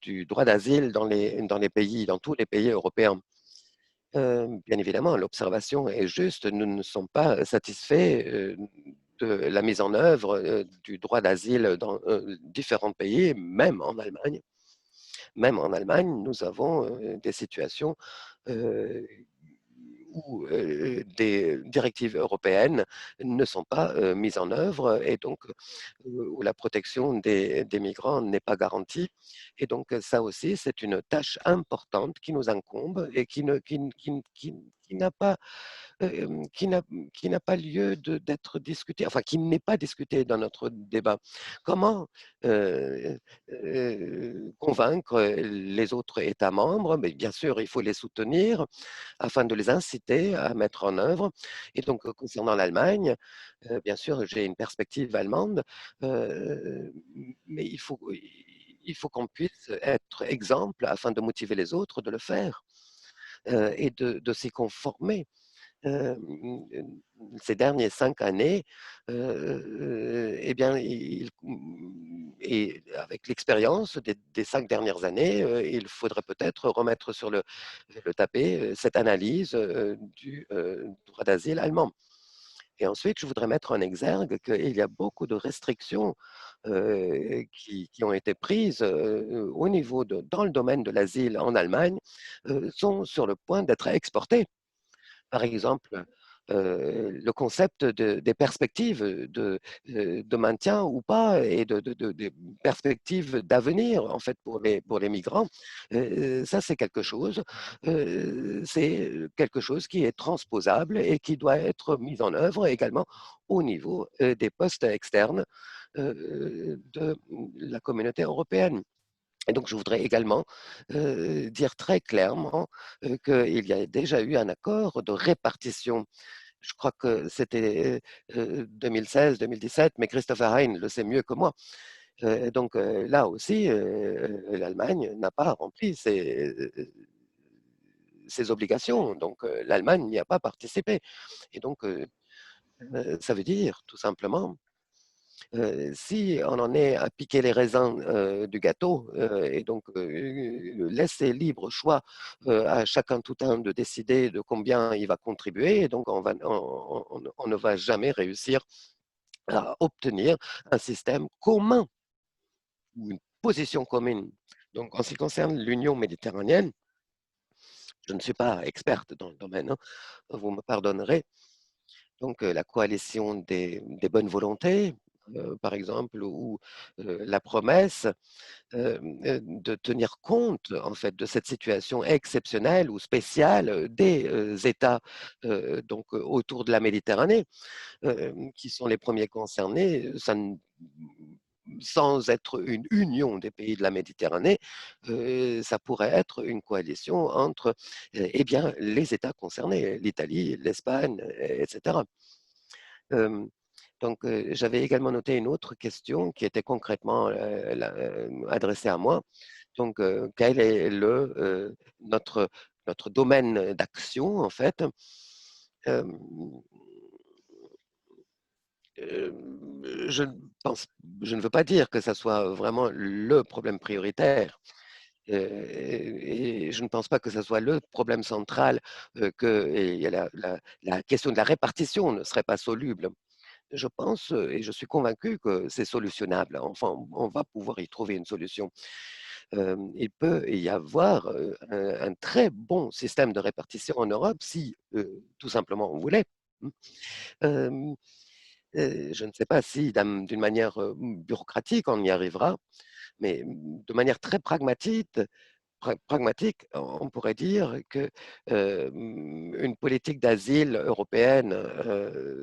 du droit d'asile dans les pays, dans tous les pays européens, bien évidemment, l'observation est juste, nous ne sommes pas satisfaits de la mise en œuvre du droit d'asile dans différents pays, même en Allemagne. Même en Allemagne, nous avons des situations euh, où des directives européennes ne sont pas mises en œuvre et donc où la protection des migrants n'est pas garantie. Et donc ça aussi, c'est une tâche importante qui nous incombe et qui n'a pas qui n'a pas lieu d'être discuté, enfin qui n'est pas discuté dans notre débat. Comment convaincre les autres États membres? Mais bien sûr, il faut les soutenir afin de les inciter à mettre en œuvre. Et donc, concernant l'Allemagne, bien sûr, j'ai une perspective allemande, mais il faut qu'on puisse être exemple afin de motiver les autres de le faire et de s'y conformer. Euh, Ces dernières 5 années, eh bien, et avec l'expérience des 5 dernières années, il faudrait peut-être remettre sur le tapis cette analyse du droit d'asile allemand. Et ensuite, je voudrais mettre en exergue qu'il y a beaucoup de restrictions qui ont été prises au niveau dans le domaine de l'asile en Allemagne, sont sur le point d'être exportées. Par exemple, le concept des perspectives de maintien ou pas et de perspectives d'avenir en fait pour les migrants, ça c'est quelque chose qui est transposable et qui doit être mis en œuvre également au niveau des postes externes de la communauté européenne. Et donc, je voudrais également dire très clairement qu'il y a déjà eu un accord de répartition. Je crois que c'était 2016-2017, mais Christopher Hein le sait mieux que moi. Donc là aussi, l'Allemagne n'a pas rempli ses obligations. Donc l'Allemagne n'y a pas participé. Et donc, ça veut dire tout simplement si on en est à piquer les raisins du gâteau et donc laisser libre choix à chacun tout un de décider de combien il va contribuer, et donc on ne va jamais réussir à obtenir un système commun ou une position commune. Donc, en ce qui concerne l'Union méditerranéenne, je ne suis pas experte dans le domaine, hein, vous me pardonnerez. Donc, la coalition des bonnes volontés, par exemple, ou la promesse de tenir compte en fait de cette situation exceptionnelle ou spéciale des États donc autour de la Méditerranée, qui sont les premiers concernés. Sans être une union des pays de la Méditerranée, ça pourrait être une coalition entre eh bien, les États concernés, l'Italie, l'Espagne, etc. Donc, j'avais également noté une autre question qui était concrètement adressée à moi. Donc, quel est notre domaine d'action, en fait? Euh, euh, je, ne pense, je ne veux pas dire que ça soit vraiment le problème prioritaire. Et je ne pense pas que ce soit le problème central, que et la question de la répartition ne serait pas soluble. Je pense et je suis convaincu que c'est solutionnable. Enfin, on va pouvoir y trouver une solution. Il peut y avoir un très bon système de répartition en Europe si tout simplement on voulait. Mmh. Euh, je ne sais pas si d'une manière bureaucratique on y arrivera, mais de manière très pragmatique, on pourrait dire que une politique d'asile européenne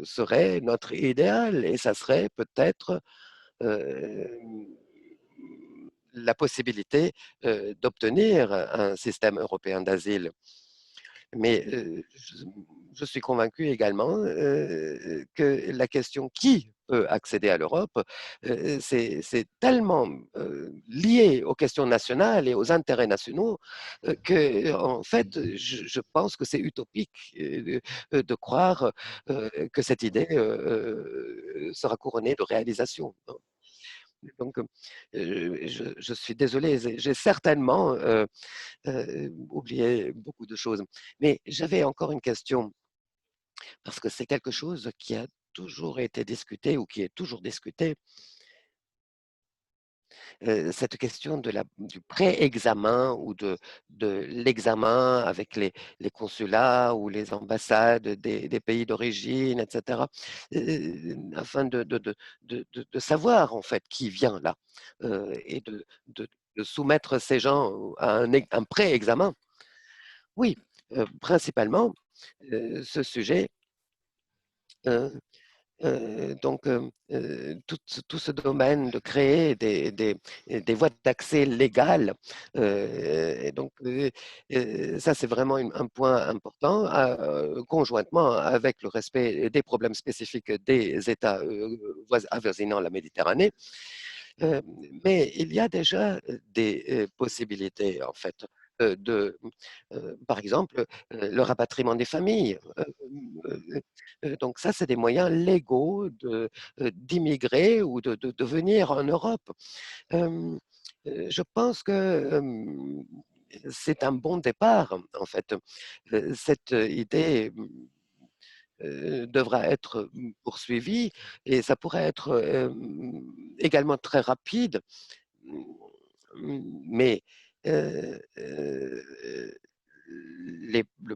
serait notre idéal et ça serait peut-être euh, la possibilité d'obtenir un système européen d'asile. Mais je suis convaincu également que la question qui peut accéder à l'Europe, c'est tellement lié aux questions nationales et aux intérêts nationaux que, en fait, je pense que c'est utopique de croire que cette idée sera couronnée de réalisation. Donc, je suis désolé, j'ai certainement oublié beaucoup de choses. Mais j'avais encore une question, parce que c'est quelque chose qui a toujours été discuté ou qui est toujours discuté, cette question du pré-examen ou de l'examen avec les consulats ou les ambassades des pays d'origine, etc., afin de savoir en fait qui vient là et de soumettre ces gens à un pré-examen. Oui, principalement, ce sujet, euh, donc tout ce domaine de créer des voies d'accès légales, et donc ça c'est vraiment un point important, conjointement avec le respect des problèmes spécifiques des États avoisinant la Méditerranée. Euh, mais il y a déjà des possibilités, en fait, par exemple, le rapatriement des familles. Donc ça, c'est des moyens légaux d'immigrer ou de venir en Europe. Je pense que c'est un bon départ, en fait. Cette idée devra être poursuivie et ça pourrait être également très rapide, mais le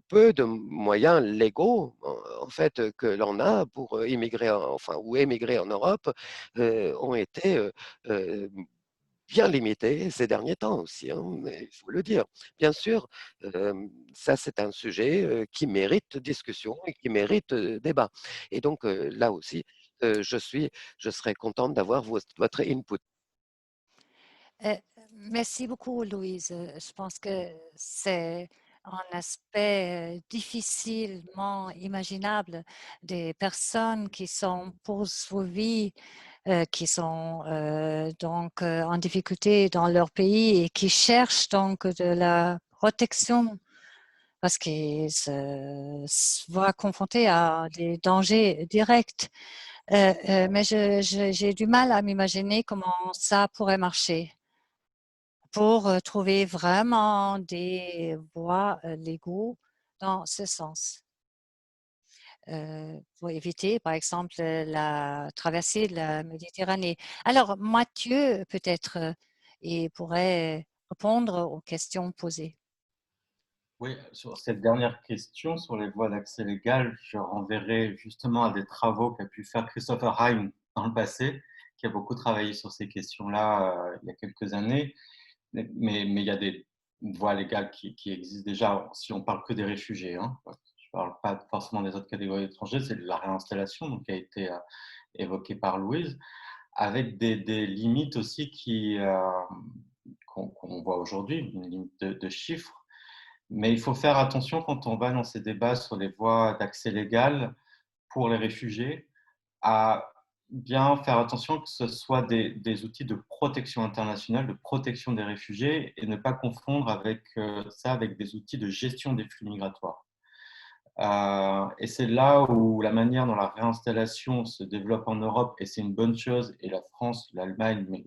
peu de moyens légaux en fait que l'on a pour immigrer enfin ou émigrer en Europe ont été bien limités ces derniers temps aussi, hein, mais il faut le dire. Bien sûr, ça c'est un sujet qui mérite discussion et qui mérite débat. Et donc là aussi, je serais contente d'avoir votre input. Euh, Merci beaucoup, Louise. Je pense que c'est un aspect difficilement imaginable des personnes qui sont poursuivies, qui sont donc en difficulté dans leur pays et qui cherchent donc de la protection parce qu'ils se voient confrontés à des dangers directs. Mais j'ai du mal à m'imaginer comment ça pourrait marcher pour trouver vraiment des voies légaux dans ce sens. pour éviter, par exemple, la traversée de la Méditerranée. Alors, Mathieu, peut-être, il pourrait répondre aux questions posées. Oui, sur cette dernière question, sur les voies d'accès légal, je renverrai justement à des travaux qu'a pu faire Christopher Hein dans le passé, qui a beaucoup travaillé sur ces questions-là il y a quelques années. Mais il y a des voies légales qui existent déjà, si on parle que des réfugiés. Hein. Je ne parle pas forcément des autres catégories d'étrangers, c'est de la réinstallation donc, qui a été évoquée par Louise, avec des limites aussi qu'on voit aujourd'hui, une limite de chiffres. Mais il faut faire attention quand on va dans ces débats sur les voies d'accès légal pour les réfugiés, à bien faire attention que ce soit des outils de protection internationale, de protection des réfugiés, et ne pas confondre avec ça avec des outils de gestion des flux migratoires. Et c'est là où la manière dont la réinstallation se développe en Europe, et c'est une bonne chose, et la France, l'Allemagne, mais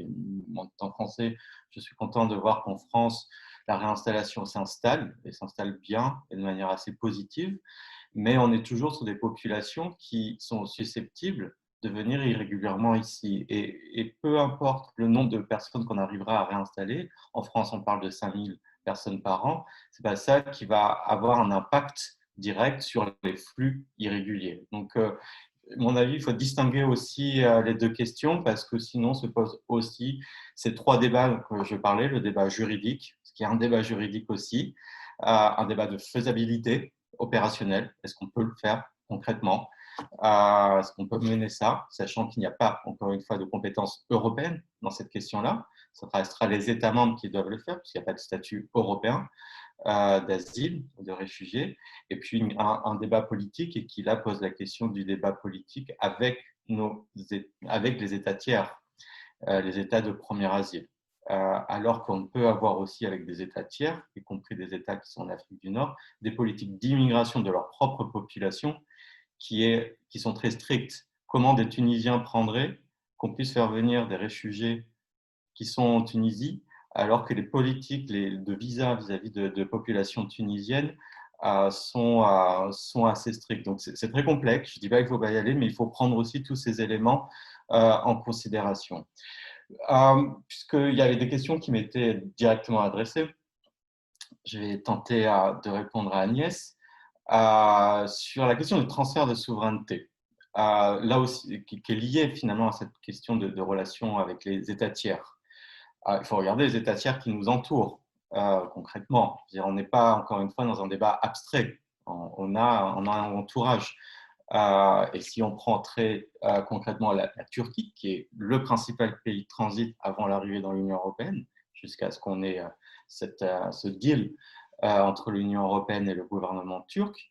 en tant que Français, je suis content de voir qu'en France, la réinstallation s'installe, et s'installe bien, et de manière assez positive, mais on est toujours sur des populations qui sont susceptibles de venir irrégulièrement ici. Et peu importe le nombre de personnes qu'on arrivera à réinstaller, en France on parle de 5000 personnes par an, c'est pas ça qui va avoir un impact direct sur les flux irréguliers. Donc, à mon avis, il faut distinguer aussi les deux questions parce que sinon se pose aussi ces trois débats que je parlais, le débat juridique, ce qui est un débat juridique aussi, un débat de faisabilité opérationnelle, est-ce qu'on peut le faire concrètement, est-ce qu'on peut mener ça, sachant qu'il n'y a pas, encore une fois, de compétences européennes dans cette question-là, ça restera les États membres qui doivent le faire, puisqu'il n'y a pas de statut européen d'asile, de réfugiés, et puis un débat politique et qui là pose la question du débat politique avec les États tiers, les États de premier asile. Alors qu'on peut avoir aussi avec des États tiers, y compris des États qui sont en Afrique du Nord, des politiques d'immigration de leur propre population qui sont très strictes. Comment des Tunisiens prendraient qu'on puisse faire venir des réfugiés qui sont en Tunisie, alors que les politiques de visa vis-à-vis de populations tunisiennes sont assez strictes. Donc c'est très complexe. Je ne dis pas qu'il ne faut pas y aller, mais il faut prendre aussi tous ces éléments en considération. Puisqu'il y avait des questions qui m'étaient directement adressées, je vais tenter de répondre à Agnès sur la question du transfert de souveraineté. Là aussi, qui est liée finalement à cette question de relation avec les États tiers. Il faut regarder les États tiers qui nous entourent concrètement. Je veux dire, on n'est pas, encore une fois, dans un débat abstrait. On a un entourage. Et si on prend très concrètement la Turquie, qui est le principal pays de transit avant l'arrivée dans l'Union européenne, jusqu'à ce qu'on ait ce deal entre l'Union européenne et le gouvernement turc,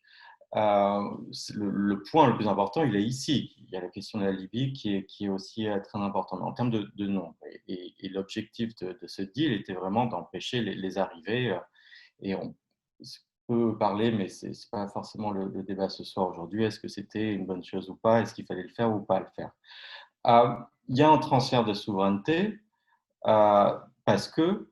le point le plus important, il est ici. Il y a la question de la Libye qui est aussi très importante en termes de nombre. Et l'objectif de ce deal était vraiment d'empêcher les arrivées. Et on peut parler, mais ce n'est pas forcément le débat ce soir aujourd'hui. Est-ce que c'était une bonne chose ou pas? Est-ce qu'il fallait le faire ou pas le faire? Il y a un transfert de souveraineté parce que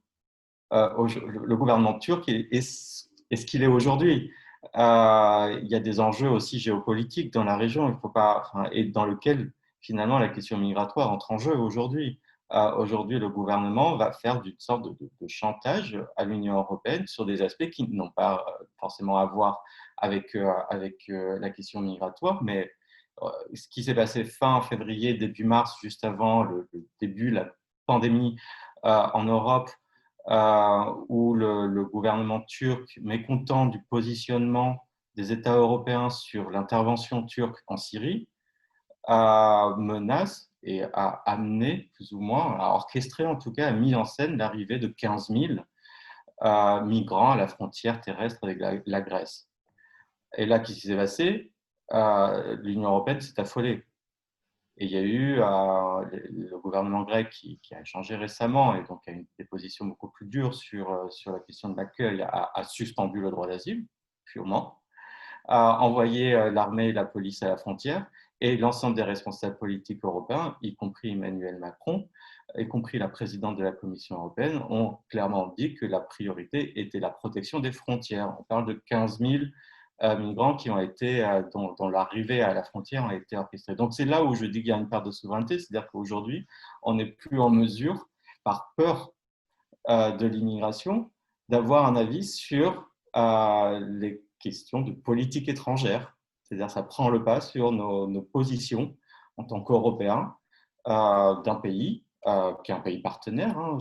le gouvernement turc est ce qu'il est aujourd'hui. Il y a des enjeux aussi géopolitiques dans la région, il faut pas, et dans lequel finalement la question migratoire entre en jeu aujourd'hui. Aujourd'hui, le gouvernement va faire une sorte de chantage à l'Union européenne sur des aspects qui n'ont pas forcément à voir avec la question migratoire, mais ce qui s'est passé fin février, début mars, juste avant le début de la pandémie en Europe, où le gouvernement turc, mécontent du positionnement des États européens sur l'intervention turque en Syrie, menace et a amené, plus ou moins, a orchestré en tout cas, a mis en scène l'arrivée de 15 000 migrants à la frontière terrestre avec la Grèce. Et là, qu'est-ce qui s'est passé? L'Union européenne s'est affolée. Et il y a eu le gouvernement grec qui a changé récemment et donc a des positions beaucoup plus dures sur la question de l'accueil, a suspendu le droit d'asile, purement, a envoyé l'armée et la police à la frontière et l'ensemble des responsables politiques européens, y compris Emmanuel Macron, y compris la présidente de la Commission européenne, ont clairement dit que la priorité était la protection des frontières. On parle de 15 000 migrants qui ont été, dont l'arrivée à la frontière a été orchestrée. Donc c'est là où je dis qu'il y a une perte de souveraineté, c'est-à-dire qu'aujourd'hui, on n'est plus en mesure, par peur de l'immigration, d'avoir un avis sur les questions de politique étrangère. C'est-à-dire ça prend le pas sur nos positions en tant qu'Européens d'un pays qui est un pays partenaire. Hein,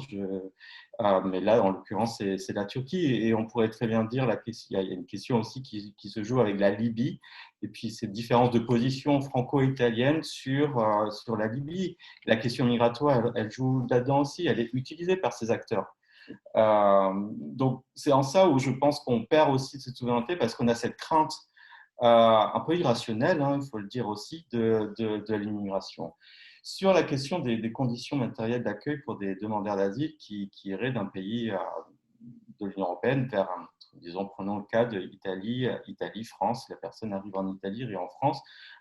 mais là, en l'occurrence, c'est la Turquie. Et on pourrait très bien dire, il y a une question aussi qui se joue avec la Libye. Et puis, ces différences de position franco-italienne sur la Libye. La question migratoire, elle joue là-dedans aussi. Elle est utilisée par ces acteurs. Donc, c'est en ça où je pense qu'on perd aussi cette souveraineté parce qu'on a cette crainte un peu irrationnelle, hein, il faut le dire aussi, de l'immigration. Sur la question des conditions matérielles d'accueil pour des demandeurs d'asile qui iraient d'un pays de l'Union européenne vers, disons, prenons le cas d'Italie, France, la personne arrive en Italie et en France,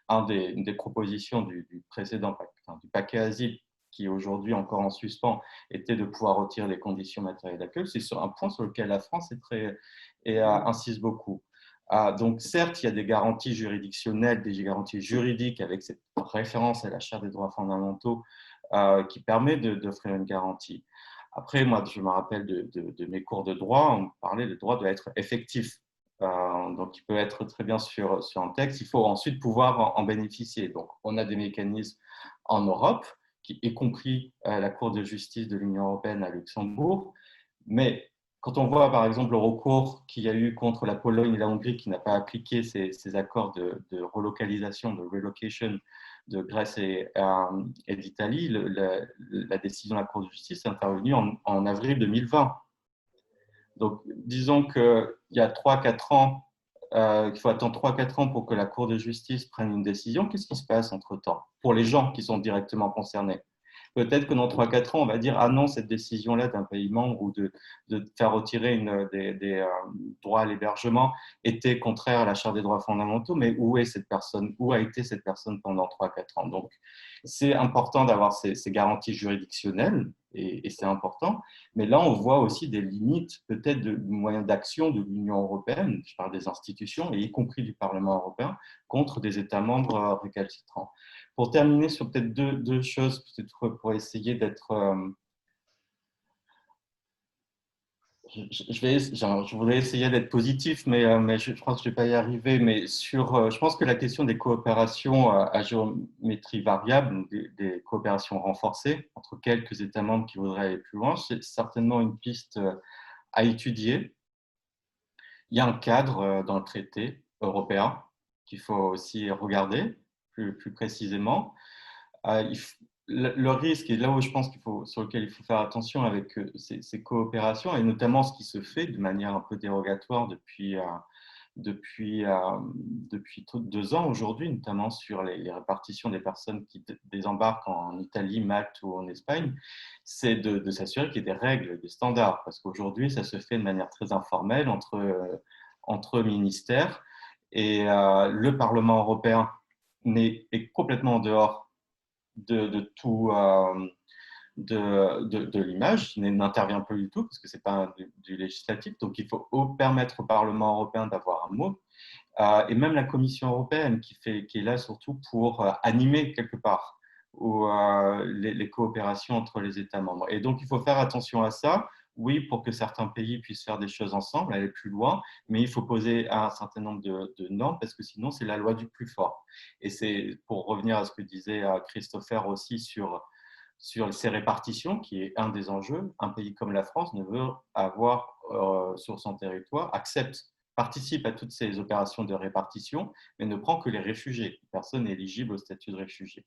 une des propositions du précédent du paquet asile qui est aujourd'hui encore en suspens, était de pouvoir retirer les conditions matérielles d'accueil. C'est sur un point sur lequel la France insiste beaucoup. Donc, certes, il y a des garanties juridictionnelles, des garanties juridiques avec cette référence à la Charte des droits fondamentaux qui permet d'offrir une garantie. Après, moi, je me rappelle de mes cours de droit, on parlait le droit doit être effectif. Donc, il peut être très bien sur un texte, il faut ensuite pouvoir en bénéficier. Donc, on a des mécanismes en Europe, y compris la Cour de justice de l'Union européenne à Luxembourg, mais quand on voit par exemple le recours qu'il y a eu contre la Pologne et la Hongrie qui n'a pas appliqué ces accords de relocalisation, de relocation de Grèce et d'Italie, la décision de la Cour de justice est intervenue en avril 2020. Donc disons qu'il y a 3-4 ans, qu'il faut attendre 3-4 ans pour que la Cour de justice prenne une décision. Qu'est-ce qui se passe entre-temps pour les gens qui sont directement concernés? Peut-être que dans 3-4 ans, on va dire « Ah non, cette décision-là d'un pays membre ou de faire retirer des droits à l'hébergement était contraire à la Charte des droits fondamentaux, mais où est cette personne? Où a été cette personne pendant 3-4 ans ?» Donc, c'est important d'avoir ces garanties juridictionnelles et c'est important. Mais là, on voit aussi des limites peut-être de moyens d'action de l'Union européenne, je parle des institutions, et y compris du Parlement européen, contre des États membres récalcitrants. Pour terminer sur peut-être deux choses, peut-être pour essayer d'être... je voulais essayer d'être positif, mais je pense que je ne vais pas y arriver. Mais je pense que la question des coopérations à géométrie variable, des coopérations renforcées entre quelques États membres qui voudraient aller plus loin, c'est certainement une piste à étudier. Il y a un cadre dans le traité européen qu'il faut aussi regarder plus précisément. Le risque, et là où je pense sur lequel il faut faire attention avec ces coopérations, et notamment ce qui se fait de manière un peu dérogatoire depuis 2 ans aujourd'hui, notamment sur les répartitions des personnes qui désembarquent en Italie, Malte ou en Espagne, c'est de s'assurer qu'il y ait des règles, des standards, parce qu'aujourd'hui, ça se fait de manière très informelle entre ministères, et le Parlement européen est complètement en dehors de tout de l'image, n'intervient pas du tout parce que c'est pas du législatif, donc il faut permettre au Parlement européen d'avoir un mot, et même la Commission européenne qui est là surtout pour animer quelque part les coopérations entre les États membres. Et donc il faut faire attention à ça. Oui, pour que certains pays puissent faire des choses ensemble, aller plus loin, mais il faut poser un certain nombre de normes parce que sinon, c'est la loi du plus fort. Et c'est pour revenir à ce que disait Christopher aussi sur ces répartitions, qui est un des enjeux. Un pays comme la France ne veut avoir sur son territoire, participe à toutes ces opérations de répartition, mais ne prend que les réfugiés, personne n'est éligible au statut de réfugié.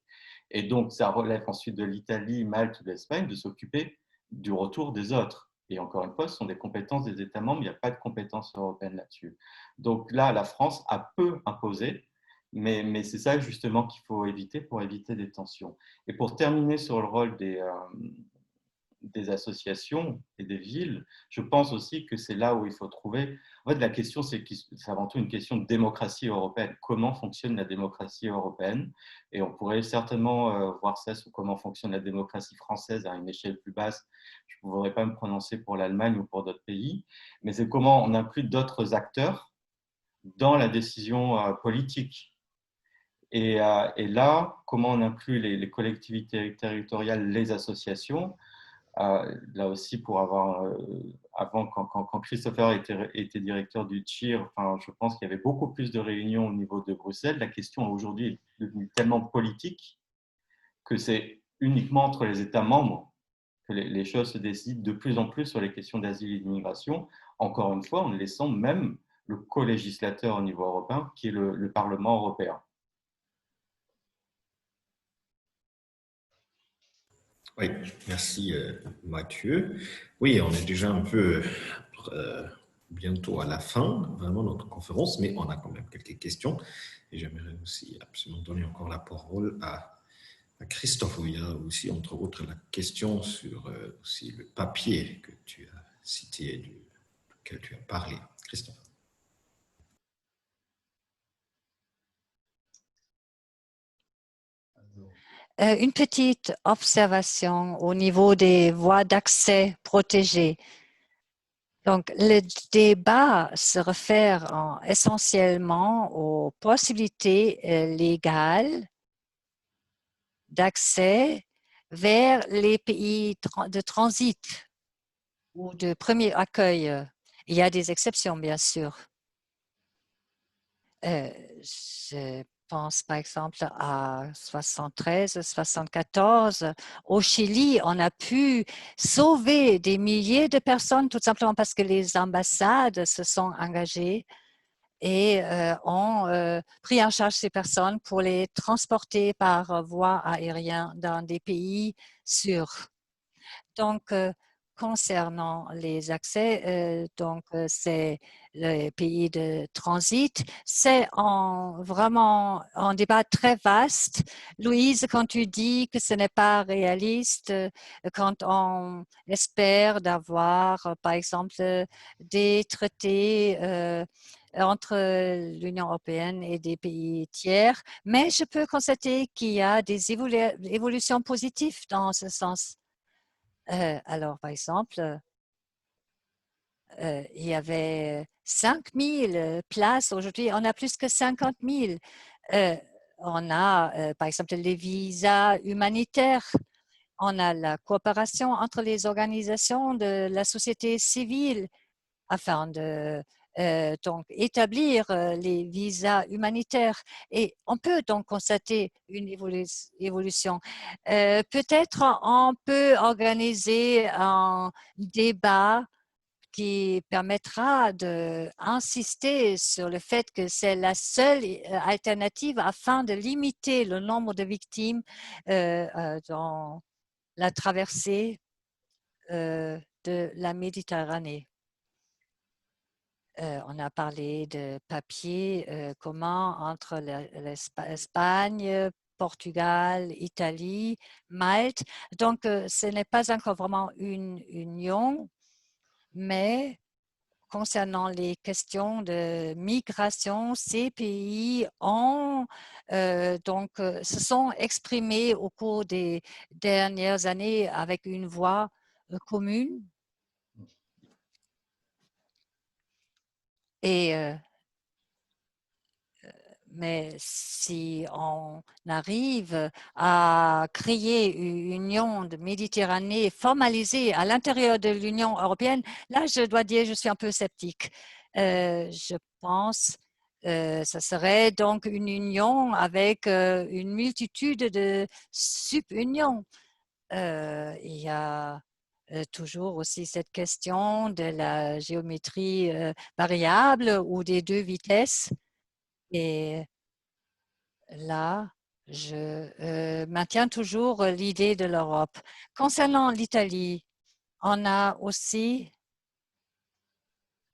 Et donc, ça relève ensuite de l'Italie, Malte ou de l'Espagne de s'occuper du retour des autres. Et encore une fois, ce sont des compétences des États membres, il n'y a pas de compétences européennes là-dessus. Donc là, la France a peu imposé, mais c'est ça justement qu'il faut éviter pour éviter des tensions. Et pour terminer sur le rôle des associations et des villes, je pense aussi que c'est là où il faut trouver... En fait, la question, c'est avant tout une question de démocratie européenne. Comment fonctionne la démocratie européenne? Et on pourrait certainement voir ça sur comment fonctionne la démocratie française à une échelle plus basse. Je ne pourrais pas me prononcer pour l'Allemagne ou pour d'autres pays, mais c'est comment on inclut d'autres acteurs dans la décision politique. Et là, comment on inclut les collectivités territoriales, les associations, là aussi, pour avoir, avant, quand Christopher était directeur du CHIR, enfin, je pense qu'il y avait beaucoup plus de réunions au niveau de Bruxelles. La question aujourd'hui est devenue tellement politique que c'est uniquement entre les États membres que les choses se décident de plus en plus sur les questions d'asile et d'immigration, encore une fois, en laissant même le co-législateur au niveau européen, qui est le Parlement européen. Oui, merci Mathieu. Oui, on est déjà un peu bientôt à la fin, vraiment, de notre conférence, mais on a quand même quelques questions. Et j'aimerais aussi absolument donner encore la parole à Christophe, où il y a aussi, entre autres, la question sur aussi le papier que tu as cité, duquel tu as parlé. Christophe. Une petite observation au niveau des voies d'accès protégées. Donc, le débat se réfère essentiellement aux possibilités légales d'accès vers les pays de transit ou de premier accueil. Il y a des exceptions, bien sûr. Je pense par exemple à 73, 74. Au Chili, on a pu sauver des milliers de personnes tout simplement parce que les ambassades se sont engagées et ont pris en charge ces personnes pour les transporter par voie aérienne dans des pays sûrs. Donc, concernant les accès, c'est le pays de transit. C'est vraiment un débat très vaste. Louise, quand tu dis que ce n'est pas réaliste, quand on espère d'avoir, par exemple, des traités entre l'Union européenne et des pays tiers, mais je peux constater qu'il y a des évolutions positives dans ce sens. Alors, par exemple, il y avait 5000 places. Aujourd'hui, on a plus que 50 000. On a, par exemple, les visas humanitaires. On a la coopération entre les organisations de la société civile afin de donc établir les visas humanitaires. Et on peut donc constater une évolution. Peut-être on peut organiser un débat qui permettra d'insister sur le fait que c'est la seule alternative afin de limiter le nombre de victimes dans la traversée de la Méditerranée. On a parlé de papier commun entre l'Espagne, Portugal, Italie, Malte. Donc, ce n'est pas encore vraiment une union, mais concernant les questions de migration, ces pays se sont exprimés au cours des dernières années avec une voix commune. Mais si on arrive à créer une union de Méditerranée formalisée à l'intérieur de l'Union européenne, là, je dois dire, je suis un peu sceptique. Je pense que ce serait donc une union avec une multitude de sub-unions. Il y a toujours aussi cette question de la géométrie variable ou des deux vitesses. Et là, je maintiens toujours l'idée de l'Europe. Concernant l'Italie, on a aussi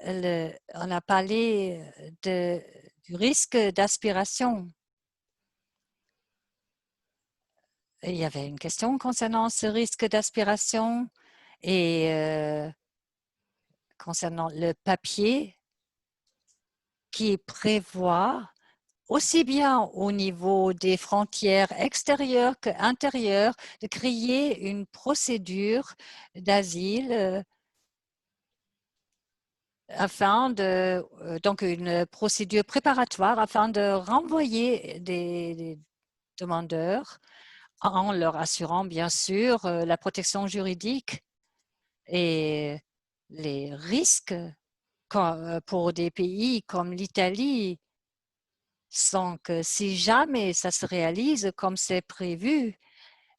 on a parlé du risque d'aspiration. Il y avait une question concernant ce risque d'aspiration et concernant le papier qui prévoit aussi bien au niveau des frontières extérieures qu'intérieures, de créer une procédure d'asile afin de, donc une procédure préparatoire afin de renvoyer des demandeurs en leur assurant bien sûr la protection juridique et les risques pour des pays comme l'Italie sont que si jamais ça se réalise comme c'est prévu,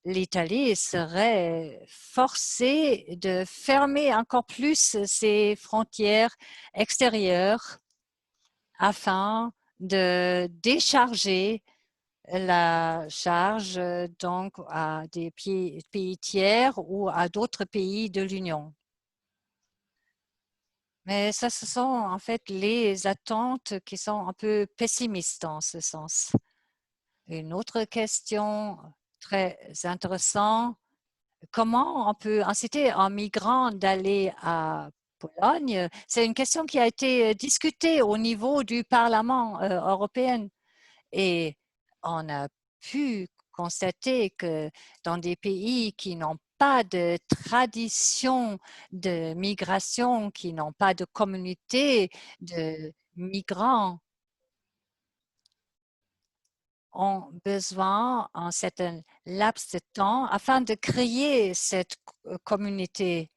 l'Italie serait forcée de fermer encore plus ses frontières extérieures afin de décharger la charge donc à des pays tiers ou à d'autres pays de l'Union. Mais ça, ce sont en fait les attentes qui sont un peu pessimistes en ce sens. Une autre question très intéressante, comment on peut inciter un migrant d'aller à Pologne? C'est une question qui a été discutée au niveau du Parlement européen et on a pu constater que dans des pays qui n'ont pas de tradition de migration, qui n'ont pas de communauté de migrants, ont besoin un certain laps de temps afin de créer cette communauté.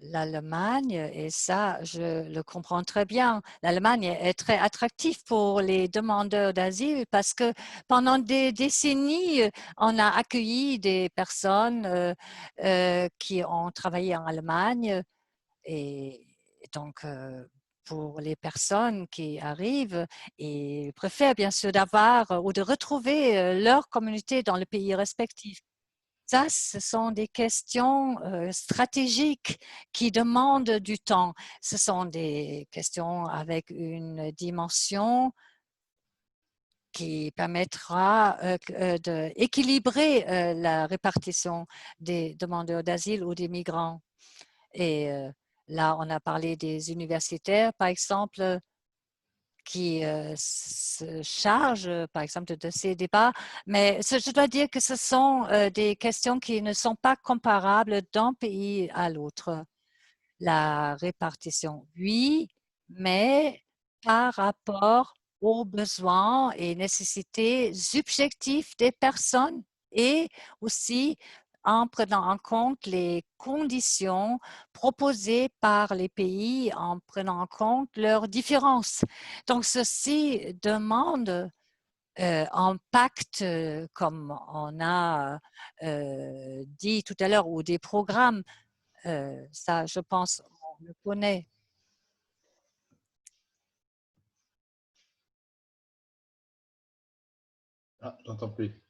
L'Allemagne, et ça, je le comprends très bien, l'Allemagne est très attractive pour les demandeurs d'asile parce que pendant des décennies, on a accueilli des personnes qui ont travaillé en Allemagne et donc pour les personnes qui arrivent, ils préfèrent bien sûr d'avoir ou de retrouver leur communauté dans le pays respectif. Ça, ce sont des questions stratégiques qui demandent du temps. Ce sont des questions avec une dimension qui permettra d'équilibrer la répartition des demandeurs d'asile ou des migrants. Et là, on a parlé des universitaires, par exemple, qui se chargent, par exemple, de ces débats. Mais je dois dire que ce sont des questions qui ne sont pas comparables d'un pays à l'autre. La répartition, oui, mais par rapport aux besoins et nécessités subjectifs des personnes et aussi en prenant en compte les conditions proposées par les pays, en prenant en compte leurs différences. Donc, ceci demande un pacte, comme on a dit tout à l'heure, ou des programmes. Ça, je pense, on le connaît. Ah, j'entends plus.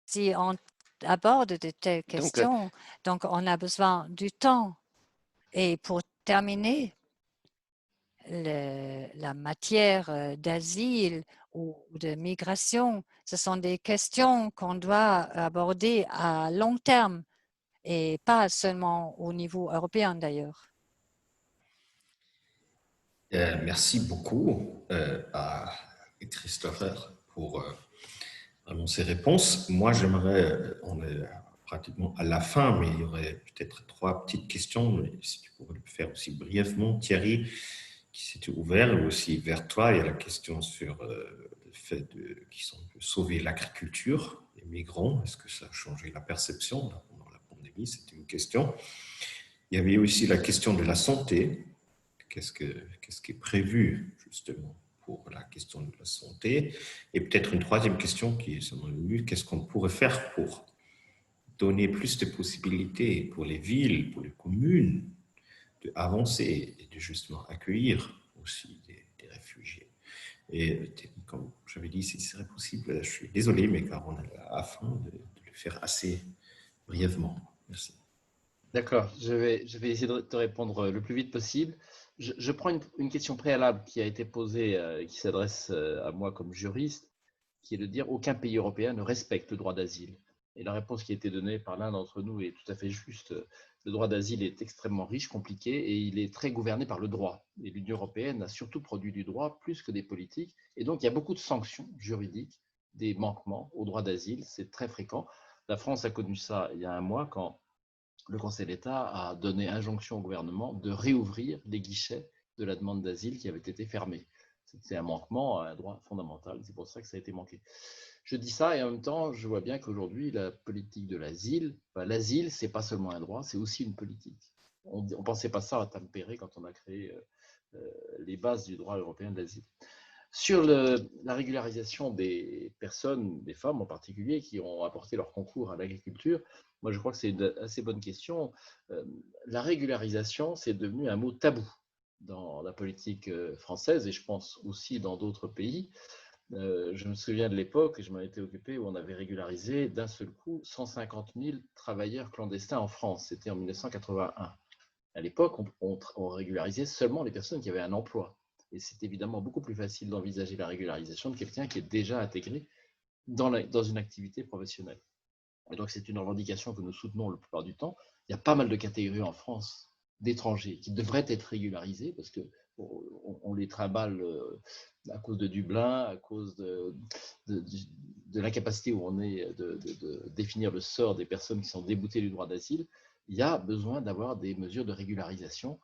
Si on aborde de telles questions, donc on a besoin du temps. Et pour terminer, la matière d'asile ou de migration, ce sont des questions qu'on doit aborder à long terme et pas seulement au niveau européen d'ailleurs. Merci beaucoup à Christopher pour vraiment ces réponses. Moi, j'aimerais, on est pratiquement à la fin, mais il y aurait peut-être 3 petites questions, mais si tu pourrais le faire aussi brièvement. Thierry, qui s'était ouvert, et aussi vers toi, il y a la question sur le fait qu'ils ont pu sauver l'agriculture, les migrants. Est-ce que ça a changé la perception là, pendant la pandémie? C'était une question. Il y avait aussi la question de la santé. Qu'est-ce qui est prévu justement pour la question de la santé? Et peut-être une 3e question qui est selon lui, qu'est-ce qu'on pourrait faire pour donner plus de possibilités pour les villes, pour les communes, d'avancer et de justement accueillir aussi des réfugiés. Et comme j'avais dit, si ce serait possible, je suis désolé, mais car on est à la fin de le faire assez brièvement. Merci. D'accord, je vais essayer de te répondre le plus vite possible. Je prends une question préalable qui a été posée, qui s'adresse à moi comme juriste, qui est de dire aucun pays européen ne respecte le droit d'asile. Et la réponse qui a été donnée par l'un d'entre nous est tout à fait juste. Le droit d'asile est extrêmement riche, compliqué, et il est très gouverné par le droit. Et l'Union européenne a surtout produit du droit plus que des politiques. Et donc, il y a beaucoup de sanctions juridiques, des manquements au droit d'asile. C'est très fréquent. La France a connu ça il y a un mois quand le Conseil d'État a donné injonction au gouvernement de réouvrir les guichets de la demande d'asile qui avaient été fermés. C'était un manquement à un droit fondamental, c'est pour ça que ça a été manqué. Je dis ça et en même temps, je vois bien qu'aujourd'hui, la politique de l'asile, l'asile, ce n'est pas seulement un droit, c'est aussi une politique. On ne pensait pas ça à Tampere quand on a créé les bases du droit européen de l'asile. Sur la régularisation des personnes, des femmes en particulier, qui ont apporté leur concours à l'agriculture, moi je crois que c'est une assez bonne question. La régularisation, c'est devenu un mot tabou dans la politique française et je pense aussi dans d'autres pays. Je me souviens de l'époque, et je m'en étais occupé, où on avait régularisé d'un seul coup 150 000 travailleurs clandestins en France. C'était en 1981. À l'époque, on régularisait seulement les personnes qui avaient un emploi. Et c'est évidemment beaucoup plus facile d'envisager la régularisation de quelqu'un qui est déjà intégré dans une activité professionnelle. Et donc, c'est une revendication que nous soutenons la plupart du temps. Il y a pas mal de catégories en France d'étrangers qui devraient être régularisés parce qu'on les trimballe à cause de Dublin, à cause de l'incapacité où on est de définir le sort des personnes qui sont déboutées du droit d'asile. Il y a besoin d'avoir des mesures de régularisation.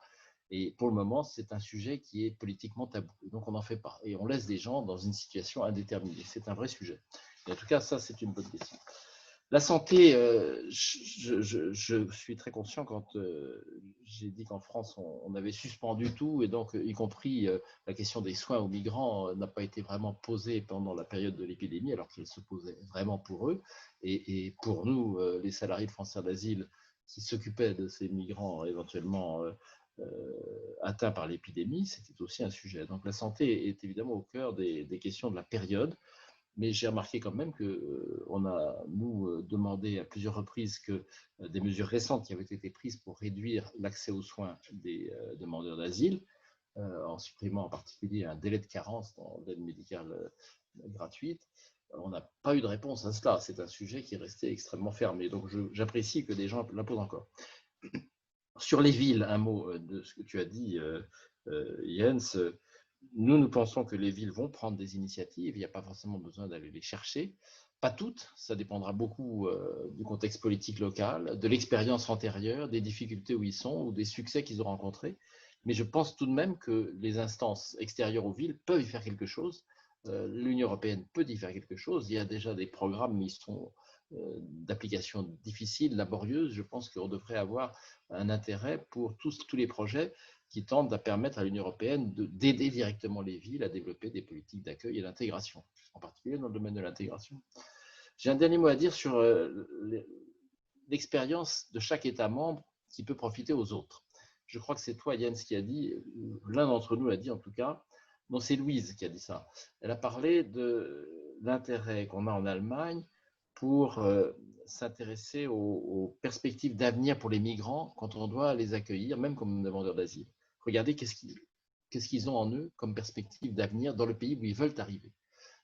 Et pour le moment, c'est un sujet qui est politiquement tabou. Donc, on n'en fait pas. Et on laisse des gens dans une situation indéterminée. C'est un vrai sujet. Et en tout cas, ça, c'est une bonne question. La santé, je suis très conscient quand j'ai dit qu'en France, on avait suspendu tout, et donc, y compris la question des soins aux migrants n'a pas été vraiment posée pendant la période de l'épidémie, alors qu'elle se posait vraiment pour eux. Et pour nous, les salariés de France d'asile qui s'occupaient de ces migrants éventuellement atteints par l'épidémie, c'était aussi un sujet. Donc la santé est évidemment au cœur des questions de la période. Mais j'ai remarqué quand même qu'on a, nous, demandé à plusieurs reprises que des mesures récentes qui avaient été prises pour réduire l'accès aux soins des demandeurs d'asile, en supprimant en particulier un délai de carence dans l'aide médicale gratuite, on n'a pas eu de réponse à cela. C'est un sujet qui est resté extrêmement fermé. Donc j'apprécie que des gens l'imposent encore. Sur les villes, un mot de ce que tu as dit, Jens. Nous pensons que les villes vont prendre des initiatives, il n'y a pas forcément besoin d'aller les chercher. Pas toutes, ça dépendra beaucoup du contexte politique local, de l'expérience antérieure, des difficultés où ils sont ou des succès qu'ils ont rencontrés. Mais je pense tout de même que les instances extérieures aux villes peuvent y faire quelque chose. L'Union européenne peut y faire quelque chose. Il y a déjà des programmes, mais ils sont d'application difficile, laborieuse. Je pense qu'on devrait avoir un intérêt pour tous les projets qui tentent à permettre à l'Union européenne d'aider directement les villes à développer des politiques d'accueil et d'intégration, en particulier dans le domaine de l'intégration. J'ai un dernier mot à dire sur l'expérience de chaque État membre qui peut profiter aux autres. Je crois que c'est toi, Jens, qui a dit, l'un d'entre nous l'a dit en tout cas, non, c'est Louise qui a dit ça. Elle a parlé de l'intérêt qu'on a en Allemagne pour s'intéresser aux perspectives d'avenir pour les migrants quand on doit les accueillir, même comme demandeurs d'asile. Regardez qu'est-ce qu'ils ont en eux comme perspective d'avenir dans le pays où ils veulent arriver.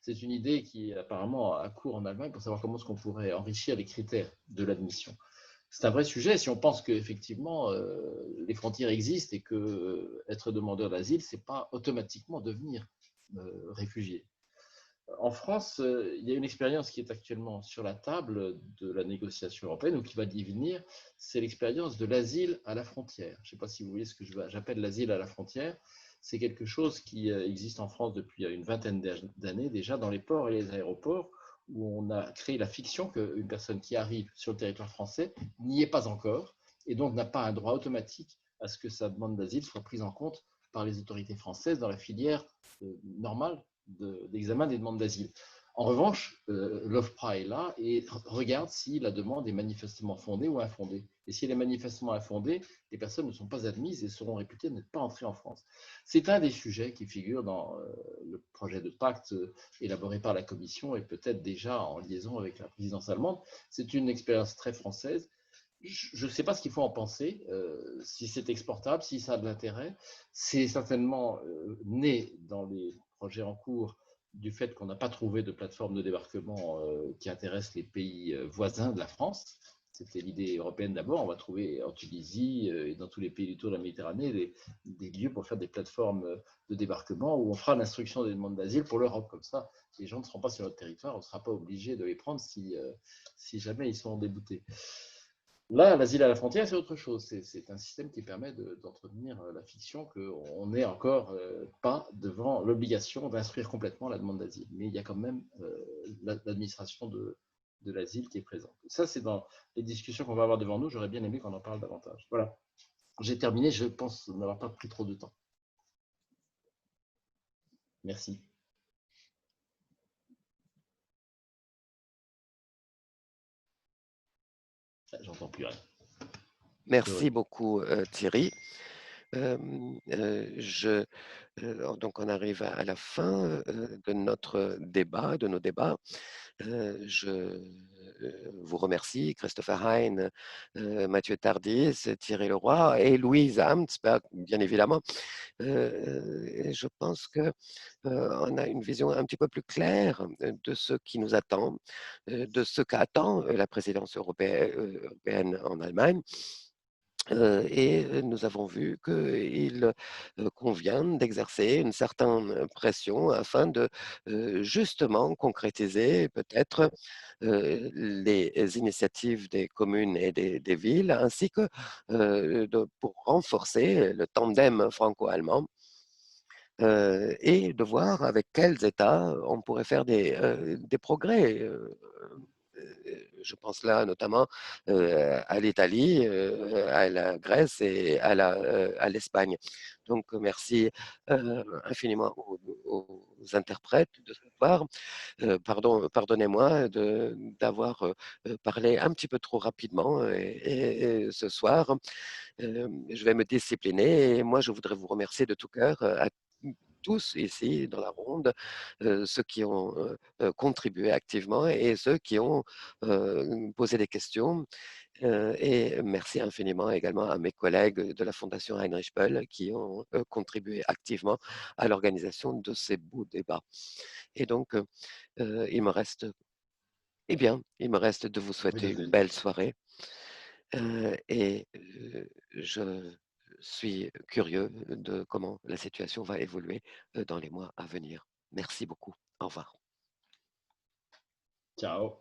C'est une idée qui apparemment a cours en Allemagne pour savoir comment est-ce qu'on pourrait enrichir les critères de l'admission. C'est un vrai sujet si on pense qu'effectivement les frontières existent et que être demandeur d'asile, ce n'est pas automatiquement devenir réfugié. En France, il y a une expérience qui est actuellement sur la table de la négociation européenne ou qui va y venir, c'est l'expérience de l'asile à la frontière. Je ne sais pas si vous voyez ce que j'appelle l'asile à la frontière. C'est quelque chose qui existe en France depuis une vingtaine d'années déjà dans les ports et les aéroports, où on a créé la fiction qu'une personne qui arrive sur le territoire français n'y est pas encore et donc n'a pas un droit automatique à ce que sa demande d'asile soit prise en compte par les autorités françaises dans la filière normale d'examen des demandes d'asile. En revanche, l'OFPRA est là et regarde si la demande est manifestement fondée ou infondée. Et si elle est manifestement infondée, les personnes ne sont pas admises et seront réputées n'être pas entrées en France. C'est un des sujets qui figure dans le projet de pacte élaboré par la Commission et peut-être déjà en liaison avec la présidence allemande. C'est une expérience très française. Je ne sais pas ce qu'il faut en penser, si c'est exportable, si ça a de l'intérêt. C'est certainement né dans les projets en cours du fait qu'on n'a pas trouvé de plateforme de débarquement qui intéresse les pays voisins de la France. C'était l'idée européenne d'abord. On va trouver en Tunisie et dans tous les pays du tour de la Méditerranée des lieux pour faire des plateformes de débarquement où on fera l'instruction des demandes d'asile pour l'Europe. Comme ça, les gens ne seront pas sur notre territoire, on ne sera pas obligé de les prendre si jamais ils sont déboutés. Là, l'asile à la frontière, c'est autre chose. C'est un système qui permet d'entretenir la fiction qu'on n'est encore pas devant l'obligation d'instruire complètement la demande d'asile. Mais il y a quand même l'administration de l'asile qui est présente. Ça, c'est dans les discussions qu'on va avoir devant nous. J'aurais bien aimé qu'on en parle davantage. Voilà. J'ai terminé. Je pense n'avoir pas pris trop de temps. Merci. J'entends plus rien. Merci beaucoup, Thierry. Donc, on arrive à la fin de notre débat, de nos débats. Je vous remercie, Christopher Hein, Mathieu Tardis, Thierry Leroy et Louise Amtsberg, bien évidemment. Je pense qu'on a une vision un petit peu plus claire de ce qui nous attend, de ce qu'attend la présidence européenne en Allemagne. Et nous avons vu qu'il convient d'exercer une certaine pression afin de justement concrétiser peut-être les initiatives des communes et des villes, ainsi que pour renforcer le tandem franco-allemand et de voir avec quels États on pourrait faire des progrès. Je pense là notamment à l'Italie, à la Grèce et à l'Espagne. Donc, merci infiniment aux interprètes de ce soir. Pardonnez-moi d'avoir parlé un petit peu trop rapidement et ce soir. Je vais me discipliner et moi, je voudrais vous remercier de tout cœur à tous ici dans la ronde, ceux qui ont contribué activement et ceux qui ont posé des questions. Et merci infiniment également à mes collègues de la Fondation Heinrich Böll qui ont contribué activement à l'organisation de ces beaux débats. Et donc, il me reste, il me reste de vous souhaiter une belle soirée. Et je suis curieux de comment la situation va évoluer dans les mois à venir. Merci beaucoup. Au revoir. Ciao.